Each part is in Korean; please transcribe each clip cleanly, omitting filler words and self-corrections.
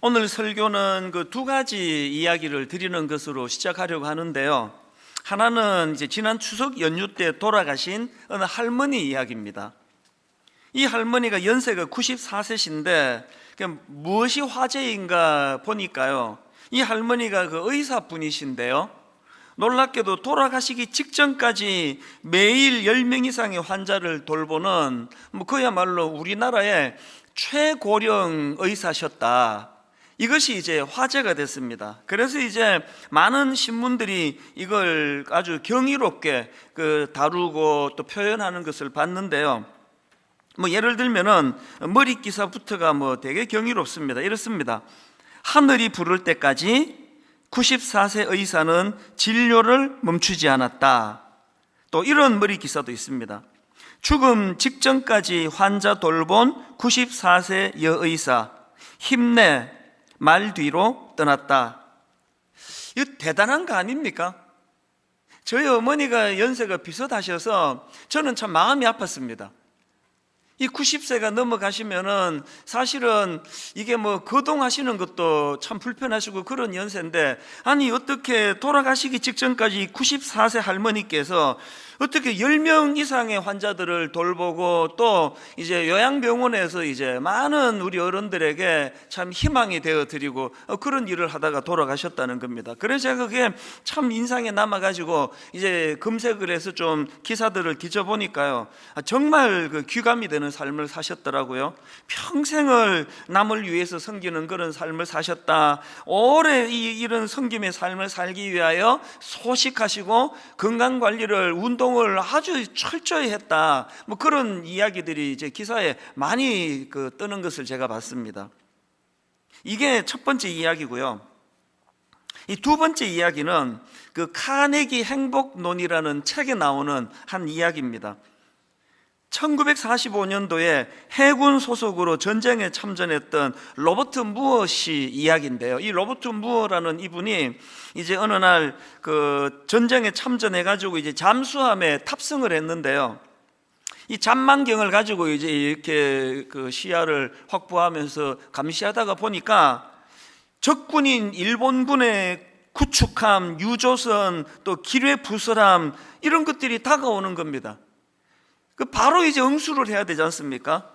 오늘 설교는 그 두 가지 이야기를 드리는 것으로 시작하려고 하는데요. 하나는 이제 지난 추석 연휴 때 돌아가신 어느 할머니 이야기입니다. 이 할머니가 연세가 94세신데 무엇이 화제인가 보니까요, 이 할머니가 그 의사분이신데요, 놀랍게도 돌아가시기 직전까지 매일 10명 이상의 환자를 돌보는 그야말로 우리나라의 최고령 의사셨다. 이것이 이제 화제가 됐습니다. 그래서 이제 많은 신문들이 이걸 아주 경이롭게 다루고 또 표현하는 것을 봤는데요. 예를 들면은 머리 기사부터가 되게 경이롭습니다. 이렇습니다. 하늘이 부를 때까지 94세 의사는 진료를 멈추지 않았다. 또 이런 머리 기사도 있습니다. 죽음 직전까지 환자 돌본 94세 여의사, 힘내, 말 뒤로 떠났다. 이거 대단한 거 아닙니까? 저희 어머니가 연세가 비슷하셔서 저는 참 마음이 아팠습니다. 이 90세가 넘어가시면은 사실은 이게 거동하시는 것도 참 불편하시고 그런 연세인데, 아니 어떻게 돌아가시기 직전까지 94세 할머니께서 어떻게 10명 이상의 환자들을 돌보고 또 이제 요양병원에서 이제 많은 우리 어른들에게 참 희망이 되어 드리고 그런 일을 하다가 돌아가셨다는 겁니다. 그래서 제가 그게 참 인상에 남아가지고 이제 검색을 해서 좀 기사들을 뒤져보니까요, 정말 귀감이 되는 삶을 사셨더라고요. 평생을 남을 위해서 섬기는 그런 삶을 사셨다. 오래 이런 섬김의 삶을 살기 위하여 소식하시고 건강관리를, 운동을 아주 철저히 했다. 그런 이야기들이 이제 기사에 많이 뜨는 것을 제가 봤습니다. 이게 첫 번째 이야기고요. 이 두 번째 이야기는 카네기 행복론이라는 책에 나오는 한 이야기입니다. 1945년도에 해군 소속으로 전쟁에 참전했던 로버트 무어 씨 이야기인데요. 이 로버트 무어라는 이분이 이제 어느 날 전쟁에 참전해가지고 이제 잠수함에 탑승을 했는데요. 이 잠만경을 가지고 이제 이렇게 시야를 확보하면서 감시하다가 보니까 적군인 일본군의 구축함, 유조선, 또 기뢰 부설함 이런 것들이 다가오는 겁니다. 바로 이제 응수를 해야 되지 않습니까?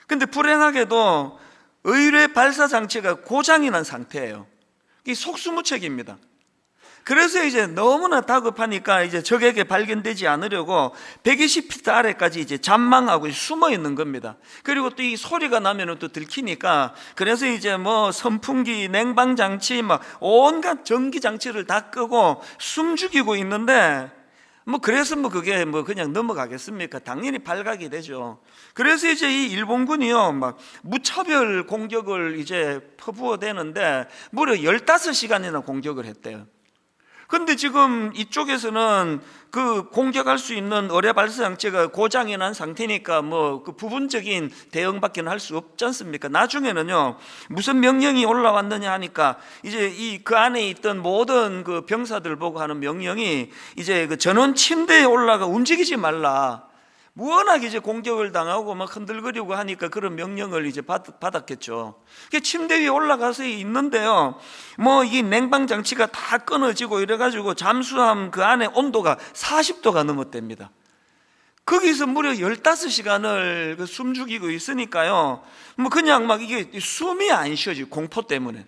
근데 불행하게도 의뢰 발사 장치가 고장이 난 상태예요. 이게 속수무책입니다. 그래서 이제 너무나 다급하니까 이제 적에게 발견되지 않으려고 120피트 아래까지 이제 잠망하고 숨어 있는 겁니다. 그리고 또 이 소리가 나면은 또 들키니까, 그래서 이제 선풍기, 냉방장치, 온갖 전기장치를 다 끄고 숨 죽이고 있는데, 그래서 그게 그냥 넘어가겠습니까? 당연히 발각이 되죠. 그래서 이제 이 일본군이요, 무차별 공격을 이제 퍼부어대는데 무려 15시간이나 공격을 했대요. 근데 지금 이쪽에서는 공격할 수 있는 의뢰 발사 장치가 고장이 난 상태니까 부분적인 대응밖에 할 수 없지 않습니까? 나중에는요, 무슨 명령이 올라왔느냐 하니까 이제 그 안에 있던 모든 병사들 보고 하는 명령이 이제 전원 침대에 올라가 움직이지 말라. 워낙 이제 공격을 당하고 흔들거리고 하니까 그런 명령을 이제 받았겠죠. 침대 위에 올라가서 있는데요, 이 냉방 장치가 다 끊어지고 이래가지고 잠수함 그 안에 온도가 40도가 넘었답니다. 거기서 무려 15시간을 숨 죽이고 있으니까요, 그냥 이게 숨이 안 쉬어지고 공포 때문에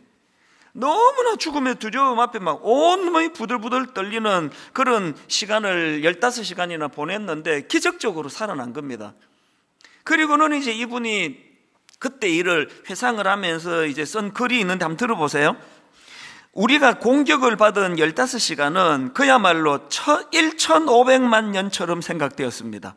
너무나 죽음의 두려움 앞에 온몸이 부들부들 떨리는 그런 시간을 15시간이나 보냈는데 기적적으로 살아난 겁니다. 그리고는 이제 이분이 그때 일을 회상을 하면서 이제 쓴 글이 있는데 한번 들어보세요. 우리가 공격을 받은 15시간은 그야말로 1500만 년처럼 생각되었습니다.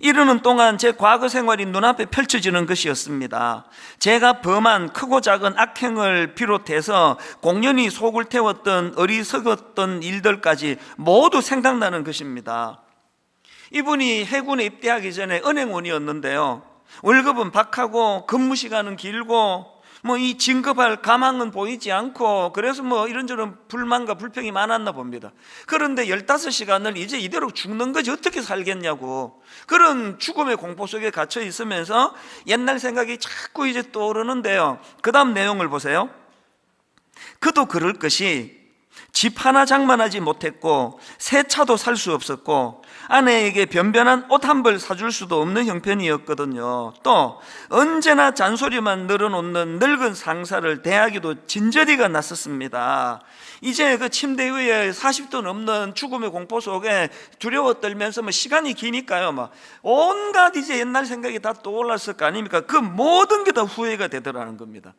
이르는 동안 제 과거 생활이 눈앞에 펼쳐지는 것이었습니다. 제가 범한 크고 작은 악행을 비롯해서 공연히 속을 태웠던 어리석었던 일들까지 모두 생각나는 것입니다. 이분이 해군에 입대하기 전에 은행원이었는데요, 월급은 박하고 근무 시간은 길고 뭐 이 진급할 가망은 보이지 않고, 그래서 뭐 이런저런 불만과 불평이 많았나 봅니다. 그런데 15시간을 이제 이대로 죽는 거지 어떻게 살겠냐고, 그런 죽음의 공포 속에 갇혀 있으면서 옛날 생각이 자꾸 이제 떠오르는데요. 그 다음 내용을 보세요. 그도 그럴 것이 집 하나 장만하지 못했고 새 차도 살 수 없었고 아내에게 변변한 옷 한 벌 사줄 수도 없는 형편이었거든요. 또 언제나 잔소리만 늘어놓는 늙은 상사를 대하기도 진저리가 났었습니다. 이제 그 침대 위에 40도 넘는 죽음의 공포 속에 두려워 떨면서 뭐 시간이 기니까요, 막 온갖 이제 옛날 생각이 다 떠올랐을 거 아닙니까? 그 모든 게 다 후회가 되더라는 겁니다.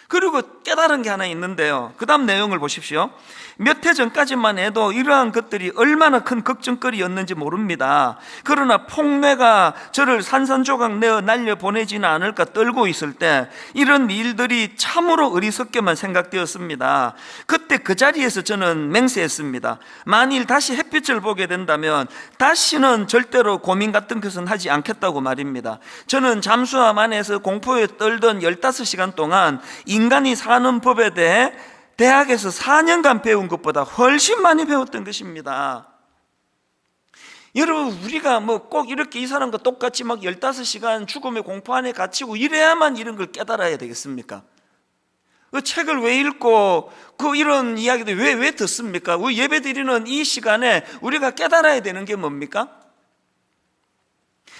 그리고 깨달은 게 하나 있는데요. 그 다음 내용을 보십시오. 몇 해 전까지만 해도 이러한 것들이 얼마나 큰 걱정거리였는지 모릅니다. 그러나 폭뇌가 저를 산산조각 내어 날려보내지는 않을까 떨고 있을 때 이런 일들이 참으로 어리석게만 생각되었습니다. 그때 그 자리에서 저는 맹세했습니다. 만일 다시 햇빛을 보게 된다면 다시는 절대로 고민 같은 것은 하지 않겠다고 말입니다. 저는 잠수함 안에서 공포에 떨던 15시간 동안 인간이 사는 법에 대해 대학에서 4년간 배운 것보다 훨씬 많이 배웠던 것입니다. 여러분, 우리가 뭐 꼭 이렇게 이 사람과 똑같이 막 15시간 죽음의 공포 안에 갇히고 이래야만 이런 걸 깨달아야 되겠습니까? 그 책을 왜 읽고 이런 이야기들 왜 듣습니까? 우리 예배 드리는 이 시간에 우리가 깨달아야 되는 게 뭡니까?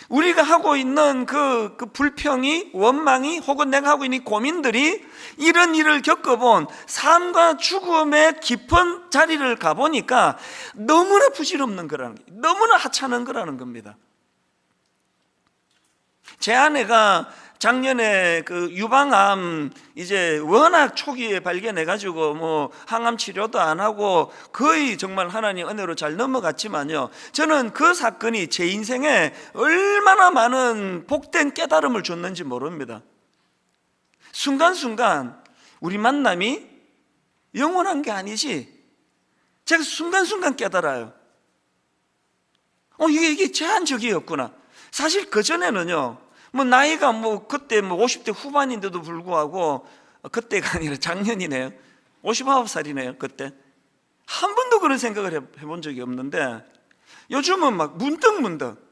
우리가 하고 있는 그 불평이, 원망이, 혹은 내가 하고 있는 고민들이 이런 일을 겪어본 삶과 죽음의 깊은 자리를 가보니까 너무나 부질없는 거라는 거예요. 너무나 하찮은 거라는 겁니다. 제 아내가 작년에 그 유방암 이제 워낙 초기에 발견해가지고 뭐 항암 치료도 안 하고 거의 정말 하나님 은혜로 잘 넘어갔지만요, 저는 그 사건이 제 인생에 얼마나 많은 복된 깨달음을 줬는지 모릅니다. 순간순간 우리 만남이 영원한 게 아니지, 제가 순간순간 깨달아요. 이게 제한적이었구나. 사실 그전에는요, 뭐 나이가 뭐 그때 뭐 50대 후반인데도 불구하고, 그때가 아니라 작년이네요. 59살이네요. 그때 한 번도 그런 생각을 해본 적이 없는데 요즘은 막 문득문득.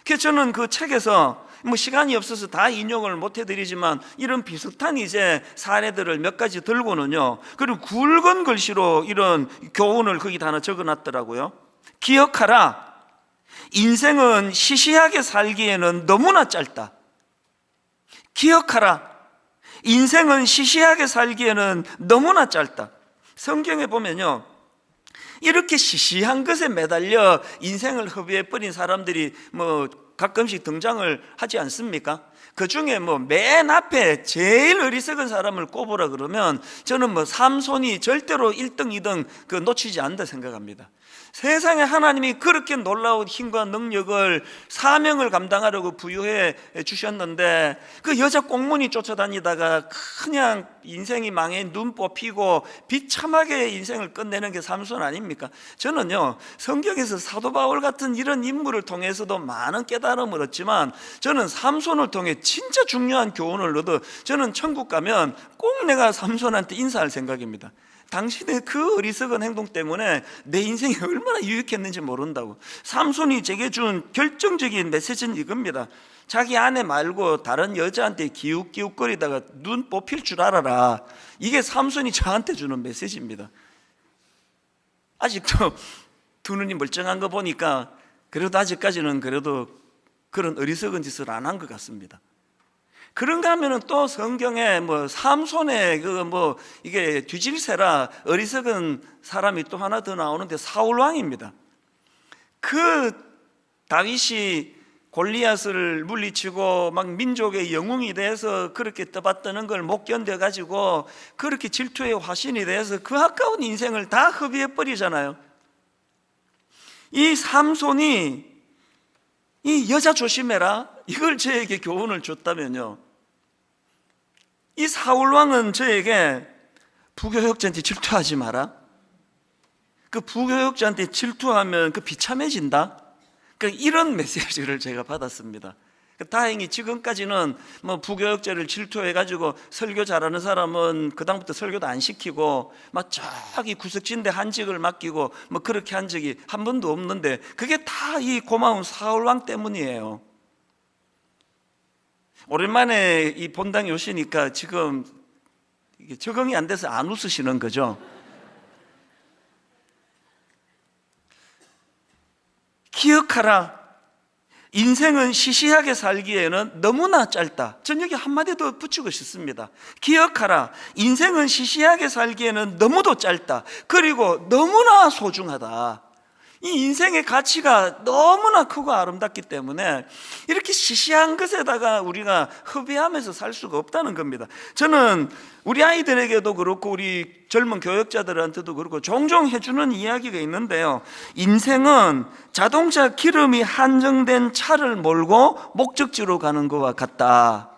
그래서 저는 그 책에서 뭐 시간이 없어서 다 인용을 못 해드리지만 이런 비슷한 이제 사례들을 몇 가지 들고는요, 그리고 굵은 글씨로 이런 교훈을 거기다 하나 적어놨더라고요. 기억하라, 인생은 시시하게 살기에는 너무나 짧다. 기억하라, 인생은 시시하게 살기에는 너무나 짧다. 성경에 보면요, 이렇게 시시한 것에 매달려 인생을 허비해버린 사람들이 뭐 가끔씩 등장을 하지 않습니까? 그 중에 뭐 맨 앞에 제일 어리석은 사람을 꼽으라 그러면 저는 뭐 삼손이 절대로 1등, 2등 그 놓치지 않는다 생각합니다. 세상에 하나님이 그렇게 놀라운 힘과 능력을, 사명을 감당하려고 부여해 주셨는데 그 여자 꽁무니 쫓아다니다가 그냥 인생이 망해 눈 뽑히고 비참하게 인생을 끝내는 게 삼손 아닙니까? 저는요, 성경에서 사도 바울 같은 이런 인물을 통해서도 많은 깨달음을 얻지만 저는 삼손을 통해 진짜 중요한 교훈을 얻어 저는 천국 가면 꼭 내가 삼손한테 인사할 생각입니다. 당신의 그 어리석은 행동 때문에 내 인생이 얼마나 유익했는지 모른다고. 삼손이 제게 준 결정적인 메시지는 이겁니다. 자기 아내 말고 다른 여자한테 기웃기웃거리다가 눈 뽑힐 줄 알아라. 이게 삼손이 저한테 주는 메시지입니다. 아직도 두 눈이 멀쩡한 거 보니까 그래도 아직까지는 그래도 그런 어리석은 짓을 안 한 것 같습니다. 그런가 하면은 또 성경에 뭐 삼손의 이게 뒤질세라 어리석은 사람이 또 하나 더 나오는데 사울 왕입니다. 그 다윗이 골리앗을 물리치고 막 민족의 영웅이 돼서 그렇게 떠받드는 걸 못 견뎌가지고 그렇게 질투의 화신이 돼서 그 아까운 인생을 다 허비해 버리잖아요. 이 삼손이 이 여자 조심해라 이걸 저에게 교훈을 줬다면요, 이 사울왕은 저에게 부교역자한테 질투하지 마라, 그 부교역자한테 질투하면 그 비참해진다, 이런 메시지를 제가 받았습니다. 다행히 지금까지는 뭐 부교육자를 질투해가지고 설교 잘하는 사람은 그다음부터 설교도 안 시키고 막 저기 구석진데 한직을 맡기고 뭐 그렇게 한 적이 한 번도 없는데, 그게 다 이 고마운 사울왕 때문이에요. 오랜만에 이 본당에 오시니까 지금 이게 적응이 안 돼서 안 웃으시는 거죠? 기억하라, 인생은 시시하게 살기에는 너무나 짧다. 전 여기 한마디 더 붙이고 싶습니다. 기억하라, 인생은 시시하게 살기에는 너무도 짧다. 그리고 너무나 소중하다. 이 인생의 가치가 너무나 크고 아름답기 때문에 이렇게 시시한 것에다가 우리가 허비하면서 살 수가 없다는 겁니다. 저는 우리 아이들에게도 그렇고 우리 젊은 교역자들한테도 그렇고 종종 해주는 이야기가 있는데요, 인생은 자동차 기름이 한정된 차를 몰고 목적지로 가는 것과 같다.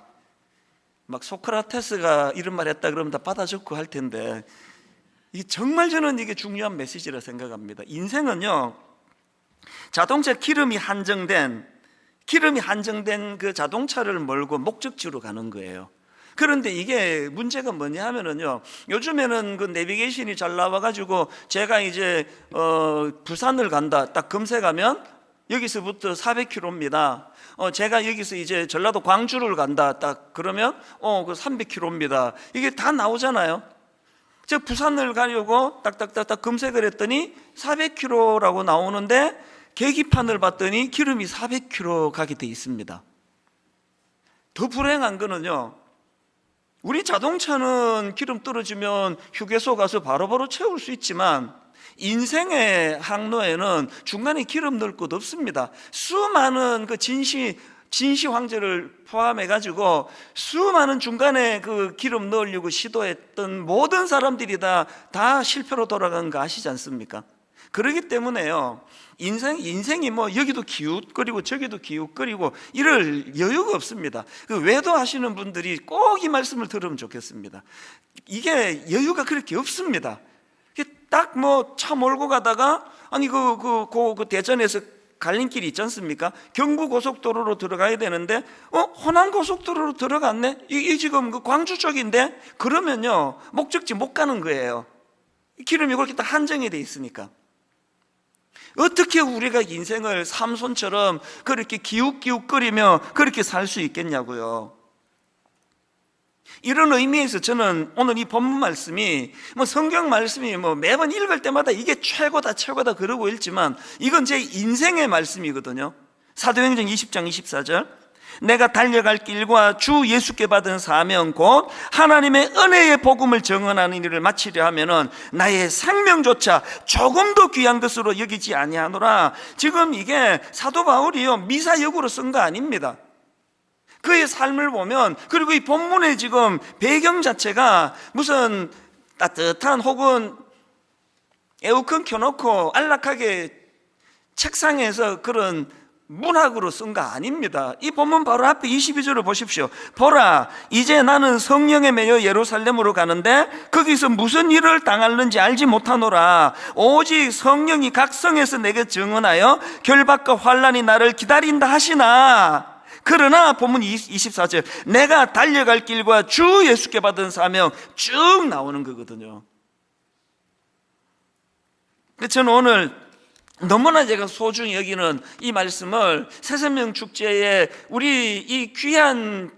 막 소크라테스가 이런 말 했다 그러면 다 받아 적고 할 텐데, 이 정말 저는 이게 중요한 메시지라 생각합니다. 인생은요, 자동차 기름이 한정된 그 자동차를 몰고 목적지로 가는 거예요. 그런데 이게 문제가 뭐냐 하면은요, 요즘에는 그 내비게이션이 잘 나와가지고 제가 이제 부산을 간다 딱 검색하면 여기서부터 400km입니다. 제가 여기서 이제 전라도 광주를 간다 딱 그러면 그 300km입니다. 이게 다 나오잖아요. 제가 부산을 가려고 딱딱딱딱 검색을 했더니 400km라고 나오는데 계기판을 봤더니 기름이 400km 가게 돼 있습니다. 더 불행한 거는요, 우리 자동차는 기름 떨어지면 휴게소 가서 바로바로 채울 수 있지만 인생의 항로에는 중간에 기름 넣을 곳 없습니다. 수많은 그 진시 황제를 포함해가지고 수많은 중간에 그 기름 넣으려고 시도했던 모든 사람들이 다 실패로 돌아간 거 아시지 않습니까? 그렇기 때문에요, 인생이 뭐 여기도 기웃거리고 저기도 기웃거리고 이럴 여유가 없습니다. 그 외도하시는 분들이 꼭 이 말씀을 들으면 좋겠습니다. 이게 여유가 그렇게 없습니다. 딱 뭐 차 몰고 가다가 아니 그 대전에서 갈림길이 있지 않습니까? 경부고속도로로 들어가야 되는데 호남고속도로로 들어갔네? 이 지금 그 광주 쪽인데? 그러면요, 목적지 못 가는 거예요. 기름이 그렇게 딱 한정이 돼 있으니까. 어떻게 우리가 인생을 삼손처럼 그렇게 기웃기웃거리며 그렇게 살 수 있겠냐고요. 이런 의미에서 저는 오늘 이 본문 말씀이 성경 말씀이 매번 읽을 때마다 이게 최고다 그러고 읽지만 이건 제 인생의 말씀이거든요. 사도행전 20장 24절, 내가 달려갈 길과 주 예수께 받은 사명 곧 하나님의 은혜의 복음을 증언하는 일을 마치려 하면은 나의 생명조차 조금도 귀한 것으로 여기지 아니하노라. 지금 이게 사도 바울이요, 미사역으로 쓴 거 아닙니다. 그의 삶을 보면, 그리고 이 본문의 지금 배경 자체가 무슨 따뜻한 혹은 에어컨 켜놓고 안락하게 책상에서 그런 문학으로 쓴 거 아닙니다. 이 본문 바로 앞에 22절을 보십시오. 보라, 이제 나는 성령에 매여 예루살렘으로 가는데 거기서 무슨 일을 당할는지 알지 못하노라. 오직 성령이 각 성에서 내게 증언하여 결박과 환난이 나를 기다린다 하시나. 그러나 본문 24절, 내가 달려갈 길과 주 예수께 받은 사명 쭉 나오는 거거든요. 저는 오늘 너무나 제가 소중히 여기는 이 말씀을 새생명 축제에 우리 이 귀한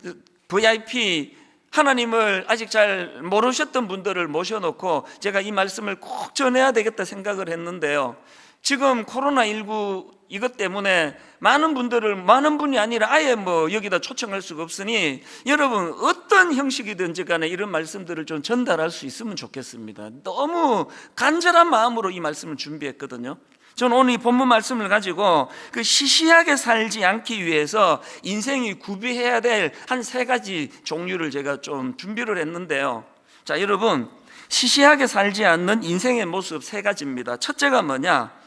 VIP 하나님을 아직 잘 모르셨던 분들을 모셔놓고 제가 이 말씀을 꼭 전해야 되겠다 생각을 했는데요, 지금 코로나19 이것 때문에 많은 분이 아니라 아예 여기다 초청할 수가 없으니 여러분 어떤 형식이든지 간에 이런 말씀들을 좀 전달할 수 있으면 좋겠습니다. 너무 간절한 마음으로 이 말씀을 준비했거든요. 저는 오늘 이 본문 말씀을 가지고 그 시시하게 살지 않기 위해서 인생이 구비해야 될 한 3가지 종류를 제가 좀 준비를 했는데요. 자, 여러분, 시시하게 살지 않는 인생의 모습 3가지입니다. 첫째가 뭐냐?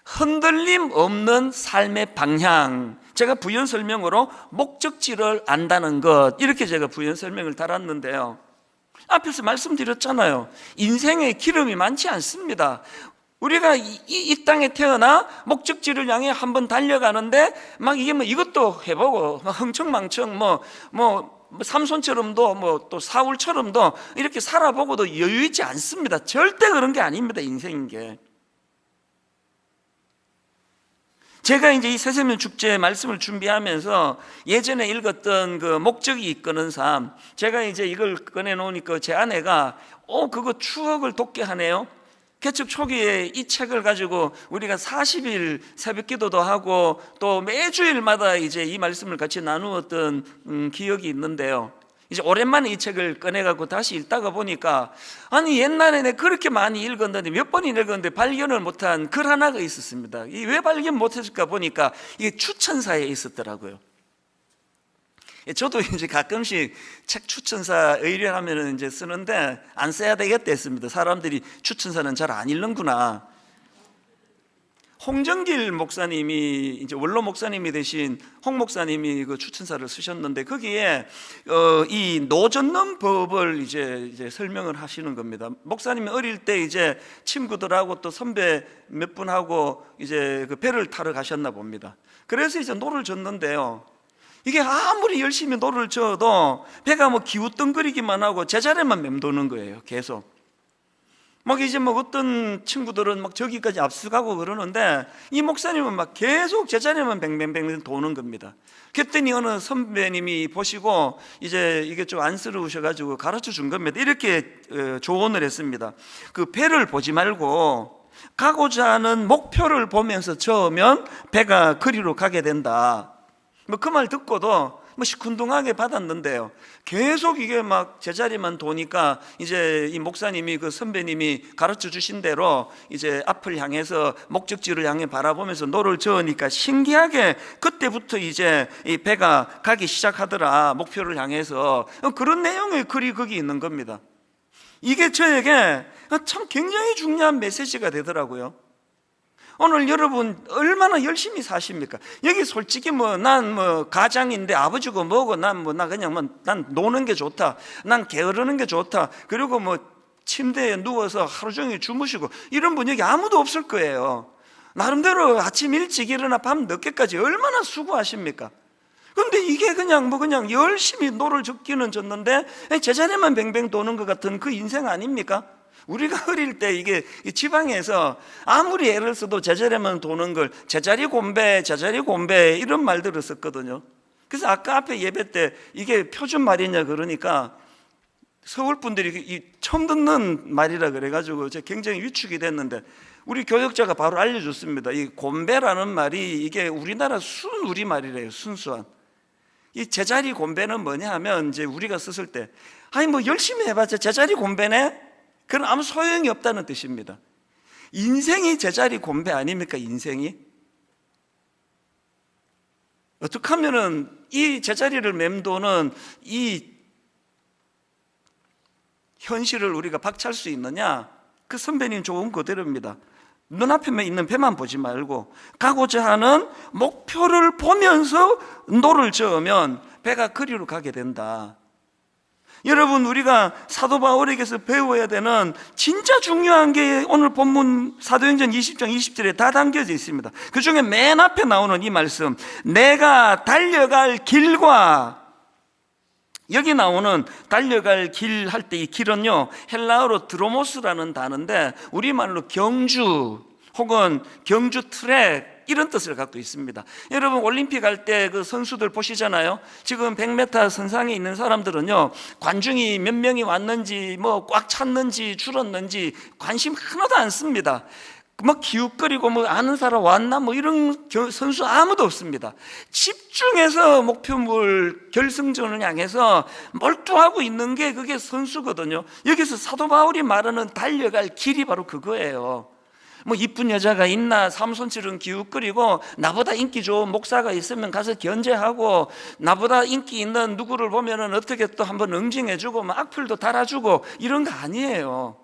흔들림 없는 삶의 방향. 제가 부연 설명으로 목적지를 안다는 것, 이렇게 제가 부연 설명을 달았는데요, 앞에서 말씀드렸잖아요. 인생에 기름이 많지 않습니다. 우리가 이 땅에 태어나 목적지를 향해 한번 달려가는데 막 이게 뭐 이것도 해보고 막 흥청망청 뭐 삼손처럼도 뭐 또 사울처럼도 이렇게 살아보고도 여유 있지 않습니다. 절대 그런 게 아닙니다. 인생인 게. 제가 이제 이 새세면 축제 말씀을 준비하면서 예전에 읽었던 그 목적이 이끄는 삶, 제가 이제 이걸 꺼내 놓으니까 제 아내가 그거 추억을 돋게 하네요. 개척 초기에 이 책을 가지고 우리가 40일 새벽 기도도 하고 또 매주일마다 이제 이 말씀을 같이 나누었던 기억이 있는데요. 이제 오랜만에 이 책을 꺼내갖고 다시 읽다가 보니까 아니 옛날에 내가 그렇게 많이 읽었는데 몇 번이나 읽었는데 발견을 못한 글 하나가 있었습니다. 이 왜 발견 못했을까 보니까 이게 추천사에 있었더라고요. 저도 이제 가끔씩 책 추천사 의뢰하면 이제 쓰는데 안 써야 되겠다 했습니다. 사람들이 추천사는 잘 안 읽는구나. 홍정길 목사님이 이제 원로 목사님이 되신 홍 목사님이 그 추천사를 쓰셨는데 거기에 이 노젓는 법을 이제 설명을 하시는 겁니다. 목사님이 어릴 때 이제 친구들하고 또 선배 몇 분하고 이제 그 배를 타러 가셨나 봅니다. 그래서 이제 노를 젓는데요. 이게 아무리 열심히 노를 저어도 배가 뭐 기웃덩거리기만 하고 제자리만 맴도는 거예요. 계속. 막 이제 뭐 어떤 친구들은 막 저기까지 앞서가고 그러는데 이 목사님은 막 계속 제자리만 뱅뱅뱅 도는 겁니다. 그랬더니 어느 선배님이 보시고 이제 이게 좀 안쓰러우셔가지고 가르쳐 준 겁니다. 이렇게 조언을 했습니다. 그 배를 보지 말고 가고자 하는 목표를 보면서 저으면 배가 그리로 가게 된다. 뭐 그 말 듣고도 뭐 시큰둥하게 받았는데요. 계속 이게 막 제자리만 도니까 이제 이 목사님이 그 선배님이 가르쳐 주신 대로 이제 앞을 향해서 목적지를 향해 바라보면서 노를 저으니까 신기하게 그때부터 이제 이 배가 가기 시작하더라. 목표를 향해서 그런 내용의 글이 거기 있는 겁니다. 이게 저에게 참 굉장히 중요한 메시지가 되더라고요. 오늘 여러분 얼마나 열심히 사십니까? 여기 솔직히 난 가장인데 아버지고 뭐고 나 그냥 난 노는 게 좋다. 난 게으르는 게 좋다. 그리고 침대에 누워서 하루 종일 주무시고 이런 분 여기 아무도 없을 거예요. 나름대로 아침 일찍 일어나 밤 늦게까지 얼마나 수고하십니까? 그런데 이게 그냥 열심히 노를 젓기는 졌는데 제자리만 뱅뱅 도는 것 같은 그 인생 아닙니까? 우리가 어릴 때 이게 지방에서 아무리 애를 써도 제자리만 도는 걸 제자리 곰배 이런 말들을 썼거든요. 그래서 아까 앞에 예배 때 이게 표준 말이냐 그러니까 서울 분들이 처음 듣는 말이라 그래가지고 제가 굉장히 위축이 됐는데 우리 교역자가 바로 알려줬습니다. 이 곰배라는 말이 이게 우리나라 우리말이래요. 순수한. 이 제자리 곰배는 뭐냐 하면 이제 우리가 썼을 때 아니 열심히 해봤자 제자리 곰배네? 그건 아무 소용이 없다는 뜻입니다. 인생이 제자리 곰배 아닙니까? 인생이 어떻게 하면은 이 제자리를 맴도는 이 현실을 우리가 박차할 수 있느냐? 그 선배님 조언 그대로입니다. 눈앞에 있는 배만 보지 말고 가고자 하는 목표를 보면서 노를 저으면 배가 그리로 가게 된다. 여러분 우리가 사도 바울에게서 배워야 되는 진짜 중요한 게 오늘 본문 사도행전 20장 20절에 다 담겨져 있습니다. 그 중에 맨 앞에 나오는 이 말씀, 내가 달려갈 길과, 여기 나오는 달려갈 길 할 때 이 길은요 헬라어로 드로모스라는 단어인데 우리말로 경주 혹은 경주 트랙 이런 뜻을 갖고 있습니다. 여러분 올림픽 할 때 그 선수들 보시잖아요. 지금 100m 선상에 있는 사람들은요 관중이 몇 명이 왔는지 꽉 찼는지 줄었는지 관심 하나도 안 씁니다. 기웃거리고 아는 사람 왔나 이런 선수 아무도 없습니다. 집중해서 목표물 결승전을 향해서 몰두하고 있는 게 그게 선수거든요. 여기서 사도 바울이 말하는 달려갈 길이 바로 그거예요. 이쁜 여자가 있나, 삼손처럼 기웃거리고 나보다 인기 좋은 목사가 있으면 가서 견제하고 나보다 인기 있는 누구를 보면은 어떻게 또 한번 응징해주고 악플도 달아주고 이런 거 아니에요.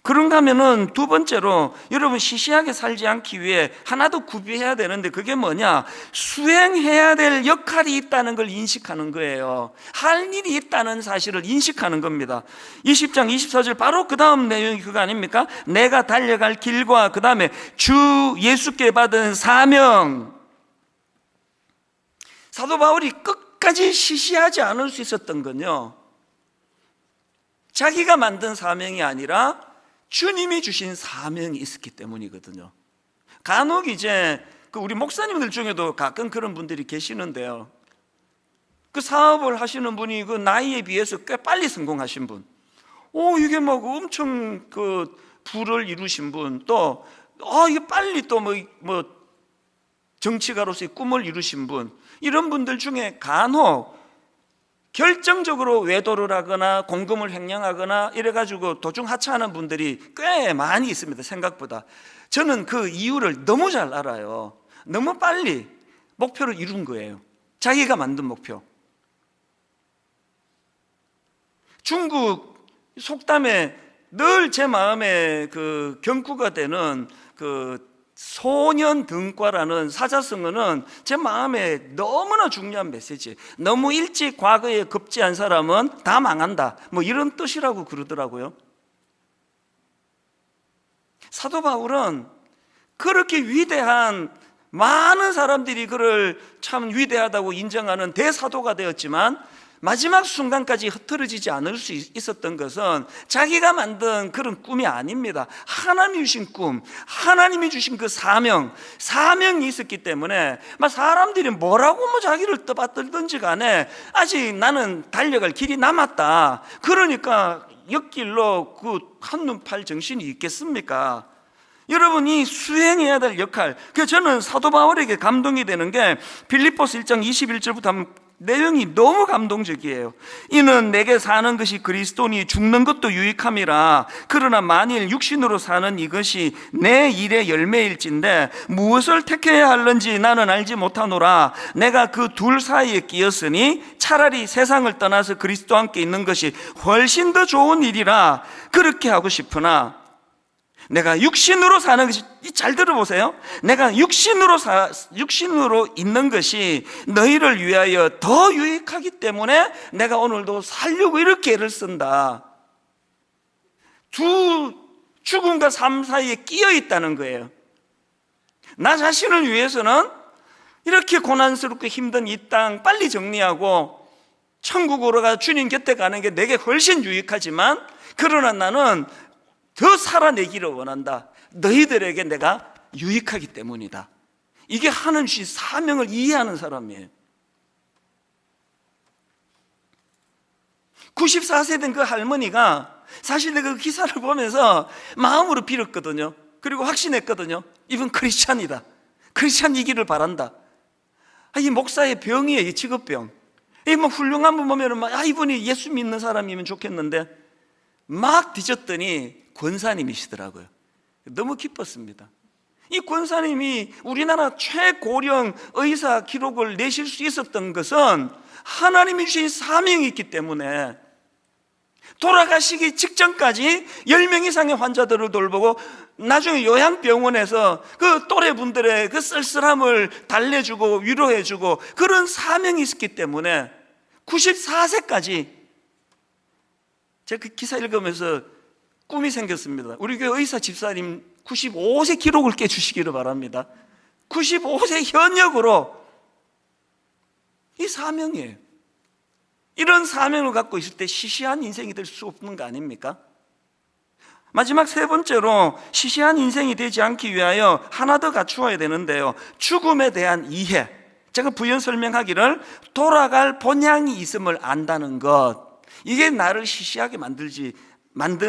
그런가 하면은 두 번째로 여러분 시시하게 살지 않기 위해 하나 더 구비해야 되는데 그게 뭐냐? 수행해야 될 역할이 있다는 걸 인식하는 거예요. 할 일이 있다는 사실을 인식하는 겁니다. 20장 24절 바로 그 다음 내용이 그거 아닙니까? 내가 달려갈 길과 그 다음에 주 예수께 받은 사명. 사도 바울이 끝까지 시시하지 않을 수 있었던 건요, 자기가 만든 사명이 아니라 주님이 주신 사명이 있었기 때문이거든요. 간혹 이제 우리 목사님들 중에도 가끔 그런 분들이 계시는데요, 그 사업을 하시는 분이 그 나이에 비해서 꽤 빨리 성공하신 분, 이게 막 엄청 그 부를 이루신 분, 또 이게 빨리 또 뭐 정치가로서의 꿈을 이루신 분, 이런 분들 중에 간혹 결정적으로 외도를 하거나 공금을 횡령하거나 이래가지고 도중하차하는 분들이 꽤 많이 있습니다. 생각보다. 저는 그 이유를 너무 잘 알아요. 너무 빨리 목표를 이룬 거예요. 자기가 만든 목표. 중국 속담에 늘 제 마음에 그 경구가 되는 그 소년등과라는 사자성어는 제 마음에 너무나 중요한 메시지. 너무 일찍 과거에 급제한 사람은 다 망한다, 뭐 이런 뜻이라고 그러더라고요. 사도 바울은 그렇게 위대한, 많은 사람들이 그를 참 위대하다고 인정하는 대사도가 되었지만 마지막 순간까지 흐트러지지 않을 수 있었던 것은 자기가 만든 그런 꿈이 아닙니다. 하나님이 주신 꿈, 하나님이 주신 그 사명이 있었기 때문에 막 사람들이 뭐라고 뭐 자기를 떠받들든지 간에 아직 나는 달려갈 길이 남았다, 그러니까 옆길로 그 한눈 팔 정신이 있겠습니까? 여러분이 수행해야 될 역할, 저는 사도 바울에게 감동이 되는 게 빌립보서 1장 21절부터 한번 내용이 너무 감동적이에요. 이는 내게 사는 것이 그리스도니 죽는 것도 유익함이라. 그러나 만일 육신으로 사는 이것이 내 일의 열매일진데 무엇을 택해야 할는지 나는 알지 못하노라. 내가 그 둘 사이에 끼었으니 차라리 세상을 떠나서 그리스도와 함께 있는 것이 훨씬 더 좋은 일이라 그렇게 하고 싶으나 내가 육신으로 사는 것이, 잘 들어보세요, 내가 육신으로 있는 것이 너희를 위하여 더 유익하기 때문에 내가 오늘도 살려고 이렇게 애를 쓴다. 두 죽음과 삶 사이에 끼어 있다는 거예요. 나 자신을 위해서는 이렇게 고난스럽고 힘든 이 땅 빨리 정리하고 천국으로 가 주님 곁에 가는 게 내게 훨씬 유익하지만, 그러나 나는 더 살아내기를 원한다. 너희들에게 내가 유익하기 때문이다. 이게 하나님 주신 사명을 이해하는 사람이에요. 94세 된 그 할머니가 사실 내가 그 기사를 보면서 마음으로 빌었거든요. 그리고 확신했거든요. 이분 크리스찬이다. 크리스찬이기를 바란다. 이 목사의 병이에요. 이 직업병. 이 뭐 훌륭한 분 보면은 이분이 예수 믿는 사람이면 좋겠는데 막 뒤졌더니 권사님이시더라고요. 너무 기뻤습니다. 이 권사님이 우리나라 최고령 의사 기록을 내실 수 있었던 것은 하나님이 주신 사명이 있기 때문에 돌아가시기 직전까지 10명 이상의 환자들을 돌보고 나중에 요양병원에서 그 또래분들의 그 쓸쓸함을 달래주고 위로해주고 그런 사명이 있었기 때문에 94세까지 제가 그 기사 읽으면서 꿈이 생겼습니다. 우리 교회 의사 집사님 95세 기록을 깨주시기를 바랍니다. 95세 현역으로. 이 사명이에요. 이런 사명을 갖고 있을 때 시시한 인생이 될 수 없는 거 아닙니까? 마지막 세 번째로 시시한 인생이 되지 않기 위하여 하나 더 갖추어야 되는데요, 죽음에 대한 이해. 제가 부연 설명하기를 돌아갈 본향이 있음을 안다는 것, 이게 나를 시시하게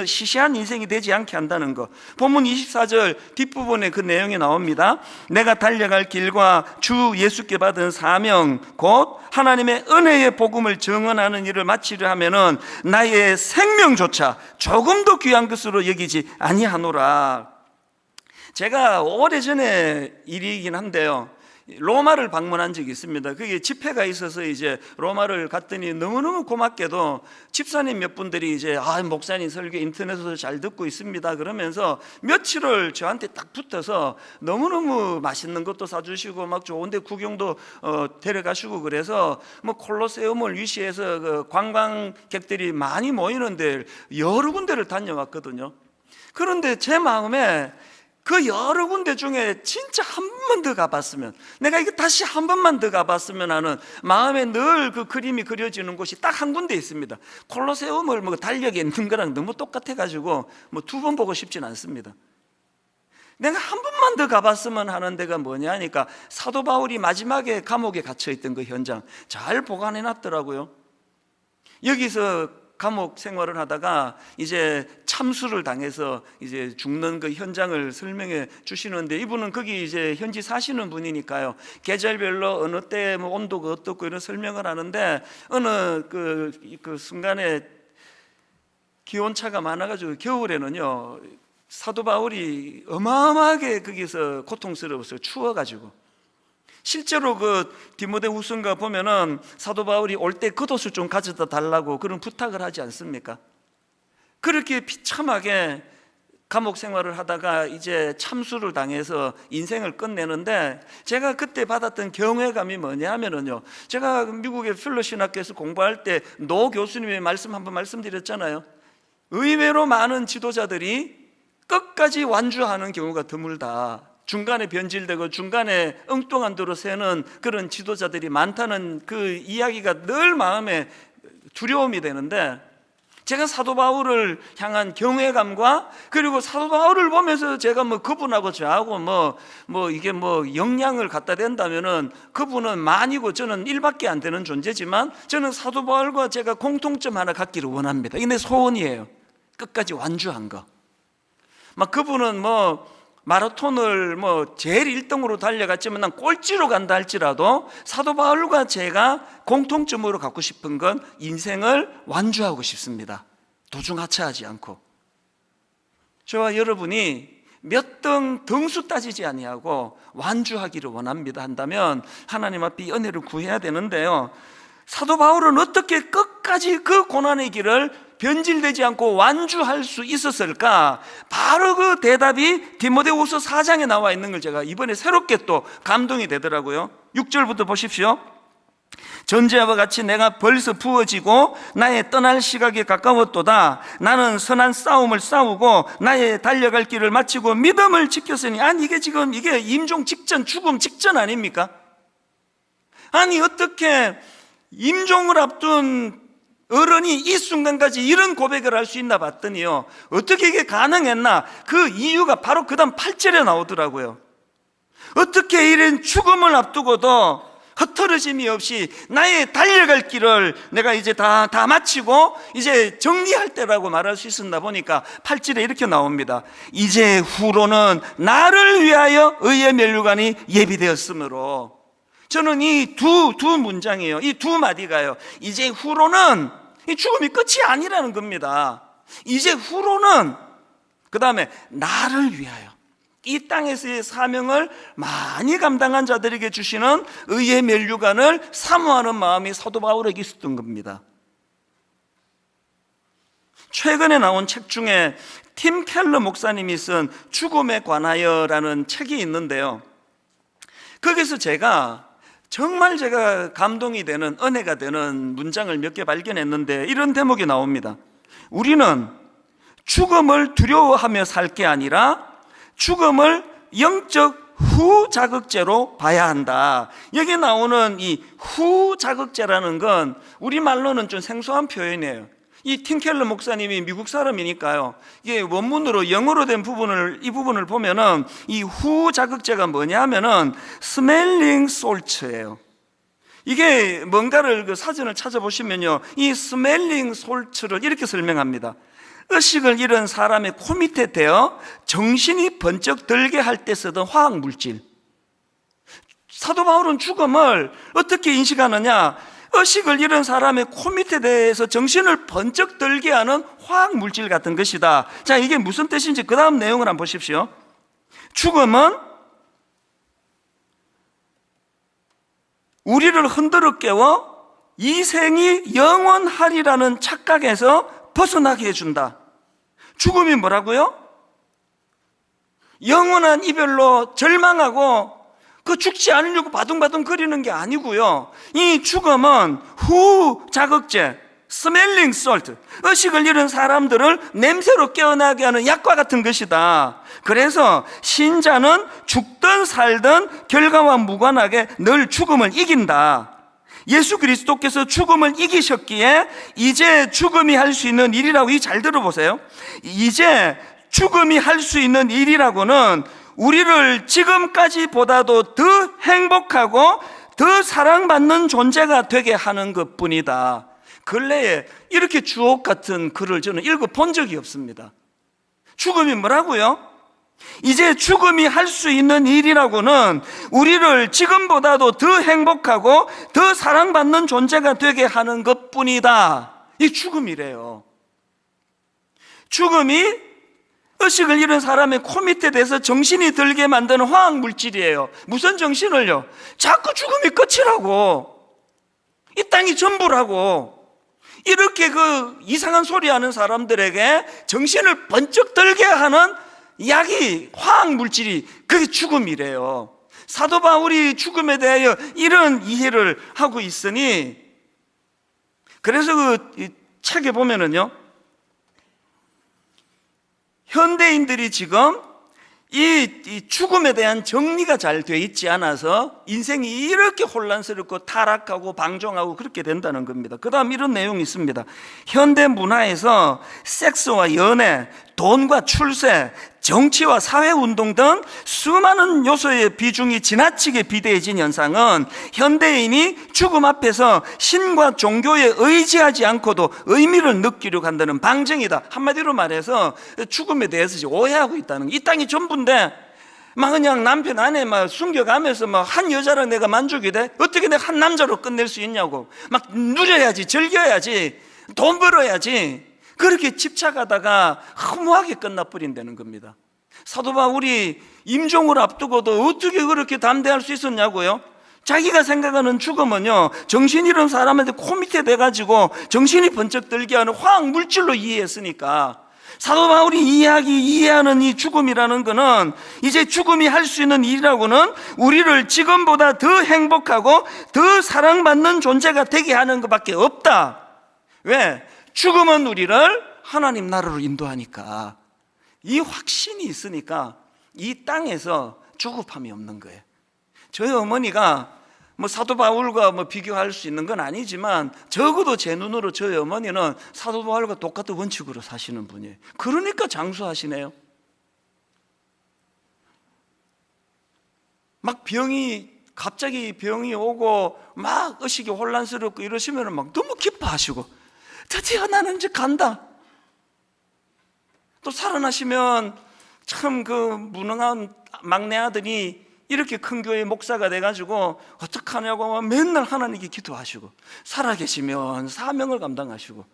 시시한 인생이 되지 않게 한다는 것. 본문 24절 뒷부분에 그 내용이 나옵니다. 내가 달려갈 길과 주 예수께 받은 사명 곧 하나님의 은혜의 복음을 증언하는 일을 마치려 하면은 나의 생명조차 조금도 귀한 것으로 여기지 아니하노라. 제가 오래전에 일이긴 한데요, 로마를 방문한 적이 있습니다. 그게 집회가 있어서 이제 로마를 갔더니 너무너무 고맙게도 집사님 몇 분들이 이제 목사님 설교 인터넷에서 잘 듣고 있습니다 그러면서 며칠을 저한테 딱 붙어서 너무너무 맛있는 것도 사주시고 막 좋은데 구경도 데려가시고 그래서 뭐 콜로세움을 위시해서 그 관광객들이 많이 모이는데 여러 군데를 다녀왔거든요. 그런데 제 마음에 그 여러 군데 중에 진짜 한 번 더 가봤으면, 내가 이거 다시 한 번만 더 가봤으면 하는 마음에 늘 그 그림이 그려지는 곳이 딱 한 군데 있습니다. 콜로세움을 뭐 달력에 있는 거랑 너무 똑같아가지고 뭐 두 번 보고 싶진 않습니다. 내가 한 번만 더 가봤으면 하는 데가 뭐냐 하니까 사도 바울이 마지막에 감옥에 갇혀있던 그 현장 잘 보관해 놨더라고요. 여기서 감옥 생활을 하다가 이제 참수를 당해서 이제 죽는 그 현장을 설명해 주시는데, 이분은 거기 이제 현지 사시는 분이니까요, 계절별로 어느 때 뭐 온도가 어떻고 이런 설명을 하는데, 어느 그 순간에 기온차가 많아가지고 겨울에는요 사도 바울이 어마어마하게 거기서 고통스러웠어요. 추워가지고. 실제로 그 디모데후서인가 보면은 사도 바울이 올 때 겉옷을 좀 가져다 달라고 그런 부탁을 하지 않습니까? 그렇게 비참하게 감옥 생활을 하다가 이제 참수를 당해서 인생을 끝내는데, 제가 그때 받았던 경외감이 뭐냐 하면은요, 제가 미국의 필로신학교에서 공부할 때 노 교수님의 말씀 한번 말씀드렸잖아요. 의외로 많은 지도자들이 끝까지 완주하는 경우가 드물다. 중간에 변질되고 중간에 엉뚱한 도로 새는 그런 지도자들이 많다는 그 이야기가 늘 마음에 두려움이 되는데, 제가 사도 바울을 향한 경외감과, 그리고 사도 바울을 보면서 제가 뭐 그분하고 저하고 이게 영향을 갖다 댄다면은 그분은 만이고 저는 1밖에 안 되는 존재지만, 저는 사도 바울과 제가 공통점 하나 갖기를 원합니다. 이게 내 소원이에요. 끝까지 완주한 거. 막 그분은 마라톤을 제일 1등으로 달려갔지만 난 꼴찌로 간다 할지라도 사도 바울과 제가 공통점으로 갖고 싶은 건 인생을 완주하고 싶습니다. 도중하차하지 않고. 저와 여러분이 몇 등 등수 따지지 아니하고 완주하기를 원합니다 한다면 하나님 앞에 이 은혜를 구해야 되는데요, 사도 바울은 어떻게 끝까지 그 고난의 길을 변질되지 않고 완주할 수 있었을까? 바로 그 대답이 디모데후서 4장에 나와 있는 걸 제가 이번에 새롭게 또 감동이 되더라고요. 6절부터 보십시오. 전제와 같이 내가 벌써 부어지고 나의 떠날 시각이 가까웠도다. 나는 선한 싸움을 싸우고 나의 달려갈 길을 마치고 믿음을 지켰으니. 아니 이게 지금 이게 임종 직전, 죽음 직전 아닙니까? 아니 어떻게 임종을 앞둔 어른이 이 순간까지 이런 고백을 할 수 있나 봤더니요, 어떻게 이게 가능했나? 그 이유가 바로 그 다음 8절에 나오더라고요. 어떻게 이런 죽음을 앞두고도 흐트러짐이 없이 나의 달려갈 길을 내가 이제 다 마치고 이제 정리할 때라고 말할 수 있었나 보니까 8절에 이렇게 나옵니다. 이제 후로는 나를 위하여 의의 면류관이 예비되었으므로. 저는 이 두 문장이에요. 이 두 마디가요, 이제 후로는 이 죽음이 끝이 아니라는 겁니다. 이제 후로는, 그 다음에 나를 위하여 이 땅에서의 사명을 많이 감당한 자들에게 주시는 의의 면류관을 사모하는 마음이 사도 바울에게 있었던 겁니다. 최근에 나온 책 중에 팀 켈러 목사님이 쓴 죽음에 관하여라는 책이 있는데요, 거기서 정말 제가 감동이 되는, 은혜가 되는 문장을 몇 개 발견했는데 이런 대목이 나옵니다. 우리는 죽음을 두려워하며 살 게 아니라 죽음을 영적 후자극제로 봐야 한다. 여기 나오는 이 후자극제라는 건 우리말로는 좀 생소한 표현이에요. 이 팀켈러 목사님이 미국 사람이니까요, 이게 원문으로 영어로 된 이 부분을 보면은 이 후자극제가 뭐냐 하면은 스멜링 솔트예요. 이게 뭔가를 그 사전을 찾아보시면요, 이 스멜링 솔트를 이렇게 설명합니다. 의식을 잃은 사람의 코 밑에 대어 정신이 번쩍 들게 할 때 쓰던 화학 물질. 사도 바울은 죽음을 어떻게 인식하느냐? 의식을 잃은 사람의 코 밑에 대해서 정신을 번쩍 들게 하는 화학 물질 같은 것이다. 자, 이게 무슨 뜻인지 그 다음 내용을 한번 보십시오. 죽음은 우리를 흔들어 깨워 이 생이 영원하리라는 착각에서 벗어나게 해준다. 죽음이 뭐라고요? 영원한 이별로 절망하고 그 죽지 않으려고 바둥바둥 거리는 게 아니고요. 이 죽음은 후 자극제, 스멜링 솔트, 의식을 잃은 사람들을 냄새로 깨어나게 하는 약과 같은 것이다. 그래서 신자는 죽든 살든 결과와 무관하게 늘 죽음을 이긴다. 예수 그리스도께서 죽음을 이기셨기에 이제 죽음이 할 수 있는 일이라고, 잘 들어보세요. 이제 죽음이 할 수 있는 일이라고는 우리를 지금까지보다도 더 행복하고 더 사랑받는 존재가 되게 하는 것뿐이다. 근래에 이렇게 주옥 같은 글을 저는 읽어본 적이 없습니다. 죽음이 뭐라고요? 이제 죽음이 할 수 있는 일이라고는 우리를 지금보다도 더 행복하고 더 사랑받는 존재가 되게 하는 것뿐이다. 이 죽음이래요. 죽음이 의식을 잃은 사람의 코 밑에 대서 정신이 들게 만드는 화학물질이에요. 무슨 정신을요? 자꾸 죽음이 끝이라고, 이 땅이 전부라고, 이렇게 그 이상한 소리 하는 사람들에게 정신을 번쩍 들게 하는 약이, 화학물질이, 그게 죽음이래요. 사도 바울이 죽음에 대하여 이런 이해를 하고 있으니, 그래서 그 책에 보면은요, 현대인들이 지금 이 죽음에 대한 정리가 잘 돼 있지 않아서 인생이 이렇게 혼란스럽고 타락하고 방종하고 그렇게 된다는 겁니다. 그 다음 이런 내용이 있습니다. 현대 문화에서 섹스와 연애, 돈과 출세, 정치와 사회운동 등 수많은 요소의 비중이 지나치게 비대해진 현상은 현대인이 죽음 앞에서 신과 종교에 의지하지 않고도 의미를 느끼려고 한다는 방증이다. 한마디로 말해서 죽음에 대해서 오해하고 있다는 거예요. 이 땅이 전부인데 막 그냥 남편 아내 막 숨겨가면서 막 한 여자랑 내가 만족이 돼? 어떻게 내가 한 남자로 끝낼 수 있냐고. 막 누려야지, 즐겨야지, 돈 벌어야지. 그렇게 집착하다가 허무하게 끝나버린다는 겁니다. 사도 바울이 임종을 앞두고도 어떻게 그렇게 담대할 수 있었냐고요? 자기가 생각하는 죽음은요, 정신 잃은 사람한테 코 밑에 대가지고 정신이 번쩍 들게 하는 화학물질로 이해했으니까, 사도 바울이 이해하는 이 죽음이라는 거는 이제 죽음이 할 수 있는 일이라고는 우리를 지금보다 더 행복하고 더 사랑받는 존재가 되게 하는 것밖에 없다. 왜? 죽음은 우리를 하나님 나라로 인도하니까. 이 확신이 있으니까 이 땅에서 조급함이 없는 거예요. 저희 어머니가 뭐 사도 바울과 뭐 비교할 수 있는 건 아니지만 적어도 제 눈으로 저희 어머니는 사도 바울과 똑같은 원칙으로 사시는 분이에요. 그러니까 장수하시네요. 막 갑자기 병이 오고 막 의식이 혼란스럽고 이러시면 막 너무 기뻐하시고, 드디어 나는 이제 간다. 또 살아나시면 참 그 무능한 막내 아들이 이렇게 큰 교회 목사가 돼가지고 어떡하냐고 맨날 하나님께 기도하시고, 살아계시면 사명을 감당하시고,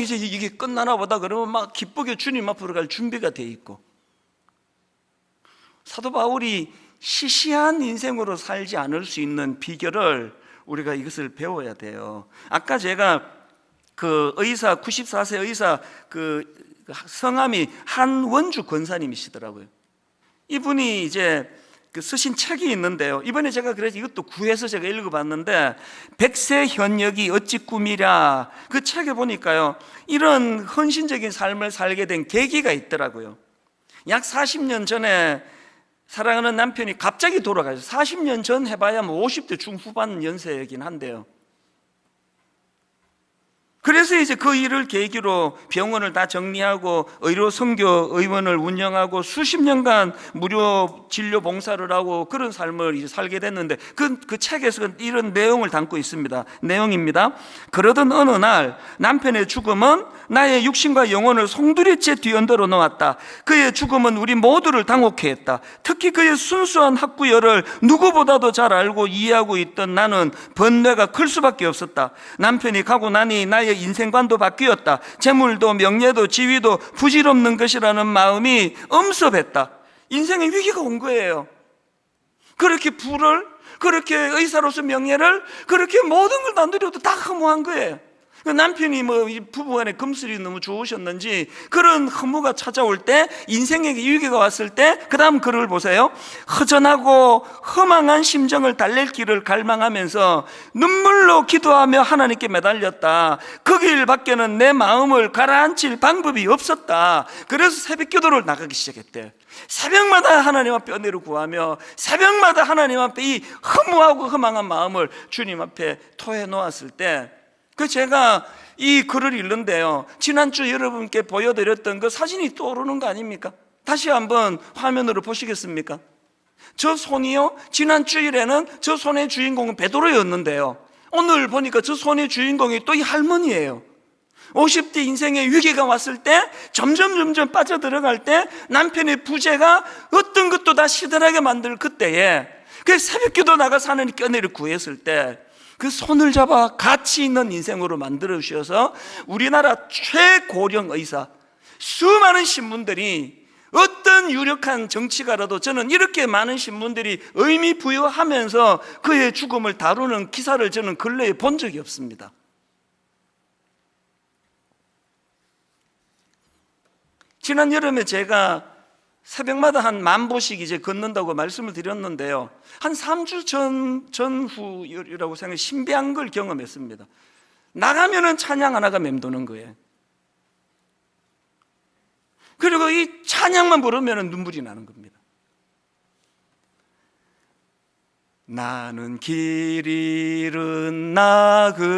이제 이게 끝나나 보다 그러면 막 기쁘게 주님 앞으로 갈 준비가 돼 있고. 사도 바울이 시시한 인생으로 살지 않을 수 있는 비결을 우리가 이것을 배워야 돼요. 아까 제가 그 의사, 94세 의사, 그 성함이 한원주 권사님이시더라고요. 이분이 이제 그 쓰신 책이 있는데요. 이번에 제가 그래서 이것도 구해서 제가 읽어봤는데, 백세 현역이 어찌 꿈이랴. 그 책에 보니까요, 이런 헌신적인 삶을 살게 된 계기가 있더라고요. 약 40년 전에 사랑하는 남편이 갑자기 돌아가셨어요. 40년 전 해봐야 뭐 50대 중후반 연세이긴 한데요. 그래서 이제 그 일을 계기로 병원을 다 정리하고 의료 선교 의원을 운영하고 수십 년간 무료 진료 봉사를 하고 그런 삶을 이제 살게 됐는데, 그 책에서 이런 내용을 담고 있습니다. 내용입니다. 그러던 어느 날 남편의 죽음은 나의 육신과 영혼을 송두리째 뒤흔들어 놓았다. 그의 죽음은 우리 모두를 당혹해 했다. 특히 그의 순수한 학구열을 누구보다도 잘 알고 이해하고 있던 나는 번뇌가 클 수밖에 없었다. 남편이 가고 나니 나의 인생관도 바뀌었다. 재물도 명예도 지위도 부질없는 것이라는 마음이 엄습했다. 인생의 위기가 온 거예요. 그렇게 부를 그렇게 의사로서 명예를 그렇게 모든 걸 다 누려도 다 허무한 거예요. 그 남편이 이 부부간에 금슬이 너무 좋으셨는지 그런 허무가 찾아올 때, 인생에게 위기가 왔을 때, 그 다음 글을 보세요. 허전하고 허망한 심정을 달랠 길을 갈망하면서 눈물로 기도하며 하나님께 매달렸다. 그 길 밖에는 내 마음을 가라앉힐 방법이 없었다. 그래서 새벽 기도를 나가기 시작했대요. 새벽마다 하나님 앞에 은혜를 구하며 새벽마다 하나님 앞에 이 허무하고 허망한 마음을 주님 앞에 토해 놓았을 때, 제가 이 글을 읽는데요, 지난주 여러분께 보여드렸던 그 사진이 떠오르는 거 아닙니까? 다시 한번 화면으로 보시겠습니까? 저 손이요, 지난 주일에는 저 손의 주인공은 베드로였는데요, 오늘 보니까 저 손의 주인공이 또 이 할머니예요. 50대 인생의 위기가 왔을 때, 점점 빠져들어갈 때, 남편의 부재가 어떤 것도 다 시들하게 만들 그때에, 그 새벽기도 나가서 하나님께 은혜를 구했을 때, 그 손을 잡아 가치 있는 인생으로 만들어 주셔서 우리나라 최고령 의사, 수많은 신문들이, 어떤 유력한 정치가라도 저는 이렇게 많은 신문들이 의미 부여하면서 그의 죽음을 다루는 기사를 저는 근래에 본 적이 없습니다. 지난 여름에 제가 새벽마다 한 10,000보씩 이제 걷는다고 말씀을 드렸는데요, 한 3주 전후라고 생각해 신비한 걸 경험했습니다. 나가면은 찬양 하나가 맴도는 거예요. 그리고 이 찬양만 부르면은 눈물이 나는 겁니다. 나는 길 잃은 나그네였네,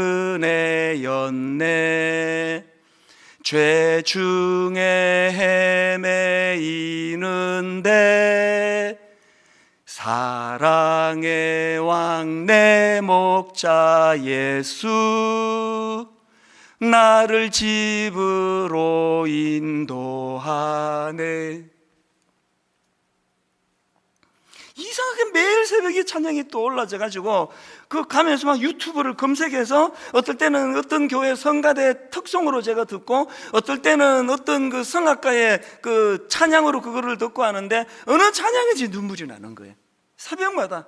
죄 중에 헤매이는데 사랑의 왕 내 목자 예수, 나를 집으로 인도하네. 이상하게 매일 새벽에 찬양이 또 올라져가지고 가면서 막 유튜브를 검색해서, 어떨 때는 어떤 교회 성가대 특송으로 제가 듣고, 어떨 때는 어떤 그 성악가의 그 찬양으로 그거를 듣고 하는데, 어느 찬양인지 눈물이 나는 거예요. 새벽마다.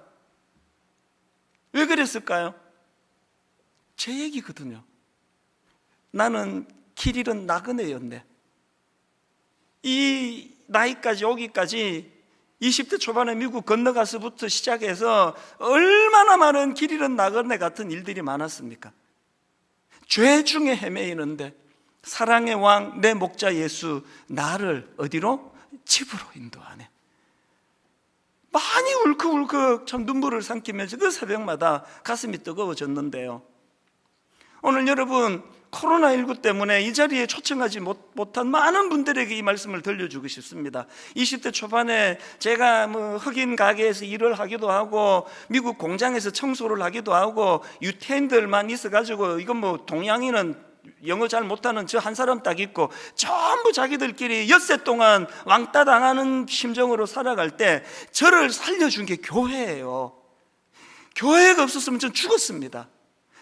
왜 그랬을까요? 제 얘기거든요. 나는 길 잃은 나그네였네. 이 나이까지 오기까지 20대 초반에 미국 건너가서부터 시작해서 얼마나 많은 길 잃은 나그네 같은 일들이 많았습니까? 죄 중에 헤매이는데 사랑의 왕 내 목자 예수, 나를 어디로? 집으로 인도하네. 많이 울컥울컥 참 눈물을 삼키면서 그 새벽마다 가슴이 뜨거워졌는데요, 오늘 여러분 코로나19 때문에 이 자리에 초청하지 못한 많은 분들에게 이 말씀을 들려주고 싶습니다. 20대 초반에 제가 흑인 가게에서 일을 하기도 하고 미국 공장에서 청소를 하기도 하고 유태인들만 있어가지고, 이건 동양인은 영어 잘 못하는 저 한 사람 딱 있고 전부 자기들끼리 엿새 동안 왕따 당하는 심정으로 살아갈 때 저를 살려준 게 교회예요. 교회가 없었으면 전 죽었습니다.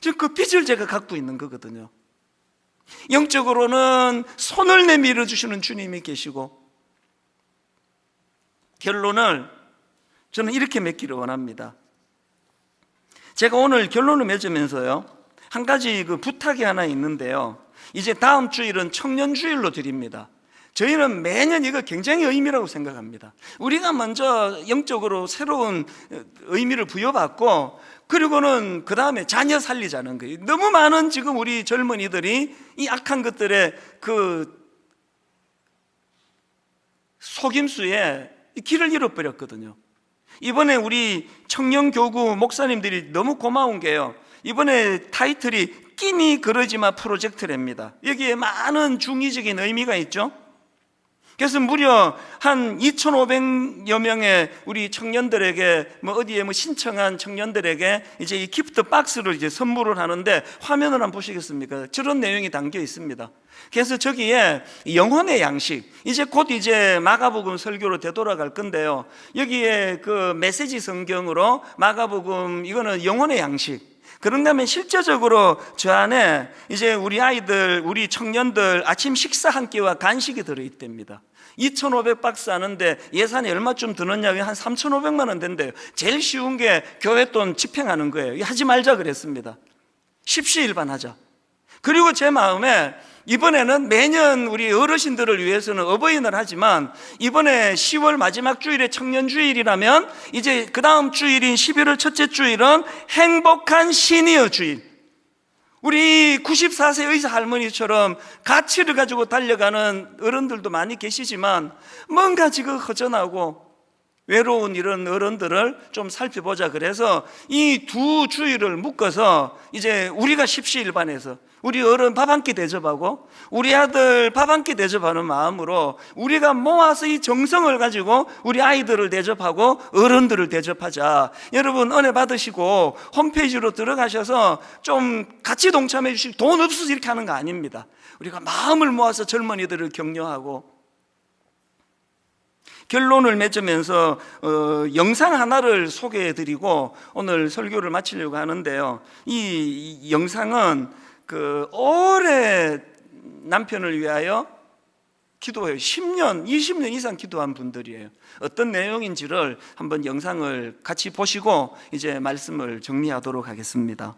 지금 그 빚을 제가 갖고 있는 거거든요. 영적으로는 손을 내밀어 주시는 주님이 계시고, 결론을 저는 이렇게 맺기를 원합니다. 제가 오늘 결론을 맺으면서요, 한 가지 부탁이 하나 있는데요, 이제 다음 주일은 청년주일로 드립니다. 저희는 매년 이거 굉장히 의미라고 생각합니다. 우리가 먼저 영적으로 새로운 의미를 부여받고, 그리고는 그 다음에 자녀 살리자는 거예요. 너무 많은 지금 우리 젊은이들이 이 악한 것들의 속임수에 길을 잃어버렸거든요. 이번에 우리 청년교구 목사님들이 너무 고마운 게요, 이번에 타이틀이 끼니 그러지마 프로젝트랍니다. 여기에 많은 중의적인 의미가 있죠. 그래서 무려 한 2,500여 명의 우리 청년들에게 어디에 신청한 청년들에게 이제 이 기프트 박스를 이제 선물을 하는데, 화면을 한번 보시겠습니까? 저런 내용이 담겨 있습니다. 그래서 저기에 영혼의 양식, 이제 곧 이제 마가복음 설교로 되돌아갈 건데요, 여기에 메시지 성경으로 마가복음, 이거는 영혼의 양식. 그런가 하면 실제적으로 저 안에 이제 우리 아이들, 우리 청년들 아침 식사 한 끼와 간식이 들어있답니다. 2,500박스 하는데 예산이 얼마쯤 드느냐? 한 3,500만 원 된대요. 제일 쉬운 게 교회 돈 집행하는 거예요. 하지 말자 그랬습니다. 십시일반하자. 그리고 제 마음에 이번에는 매년 우리 어르신들을 위해서는 어버이날 하지만 이번에 10월 마지막 주일에 청년주일이라면 이제 그 다음 주일인 11월 첫째 주일은 행복한 시니어 주일. 우리 94세 의사 할머니처럼 가치를 가지고 달려가는 어른들도 많이 계시지만 뭔가 지금 허전하고 외로운 이런 어른들을 좀 살펴보자. 그래서 이 두 주일을 묶어서 이제 우리가 십시일반해서 우리 어른 밥 한 끼 대접하고 우리 아들 밥 한 끼 대접하는 마음으로 우리가 모아서 이 정성을 가지고 우리 아이들을 대접하고 어른들을 대접하자. 여러분 은혜 받으시고 홈페이지로 들어가셔서 좀 같이 동참해 주시고, 돈 없어서 이렇게 하는 거 아닙니다. 우리가 마음을 모아서 젊은이들을 격려하고. 결론을 맺으면서 영상 하나를 소개해드리고 오늘 설교를 마치려고 하는데요. 이 영상은 오래 남편을 위하여 기도해요. 10년, 20년 이상 기도한 분들이에요. 어떤 내용인지를 한번 영상을 같이 보시고 이제 말씀을 정리하도록 하겠습니다.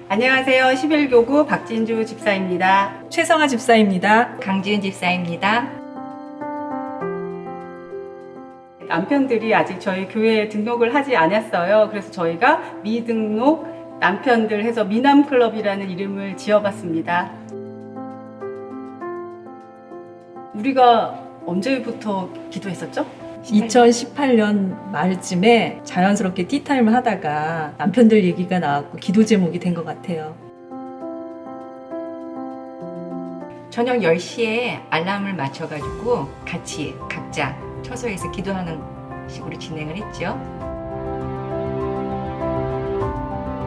안녕하세요. 11교구 박진주 집사입니다. 최성아 집사입니다. 강지은 집사입니다. 남편들이 아직 저희 교회에 등록을 하지 않았어요. 그래서 저희가 미등록 남편들 해서 미남클럽이라는 이름을 지어봤습니다. 우리가 언제부터 기도했었죠? 2018년 말쯤에 자연스럽게 티타임을 하다가 남편들 얘기가 나왔고 기도 제목이 된 것 같아요. 저녁 10시에 알람을 맞춰가지고 같이 각자 처소에서 기도하는 식으로 진행을 했죠.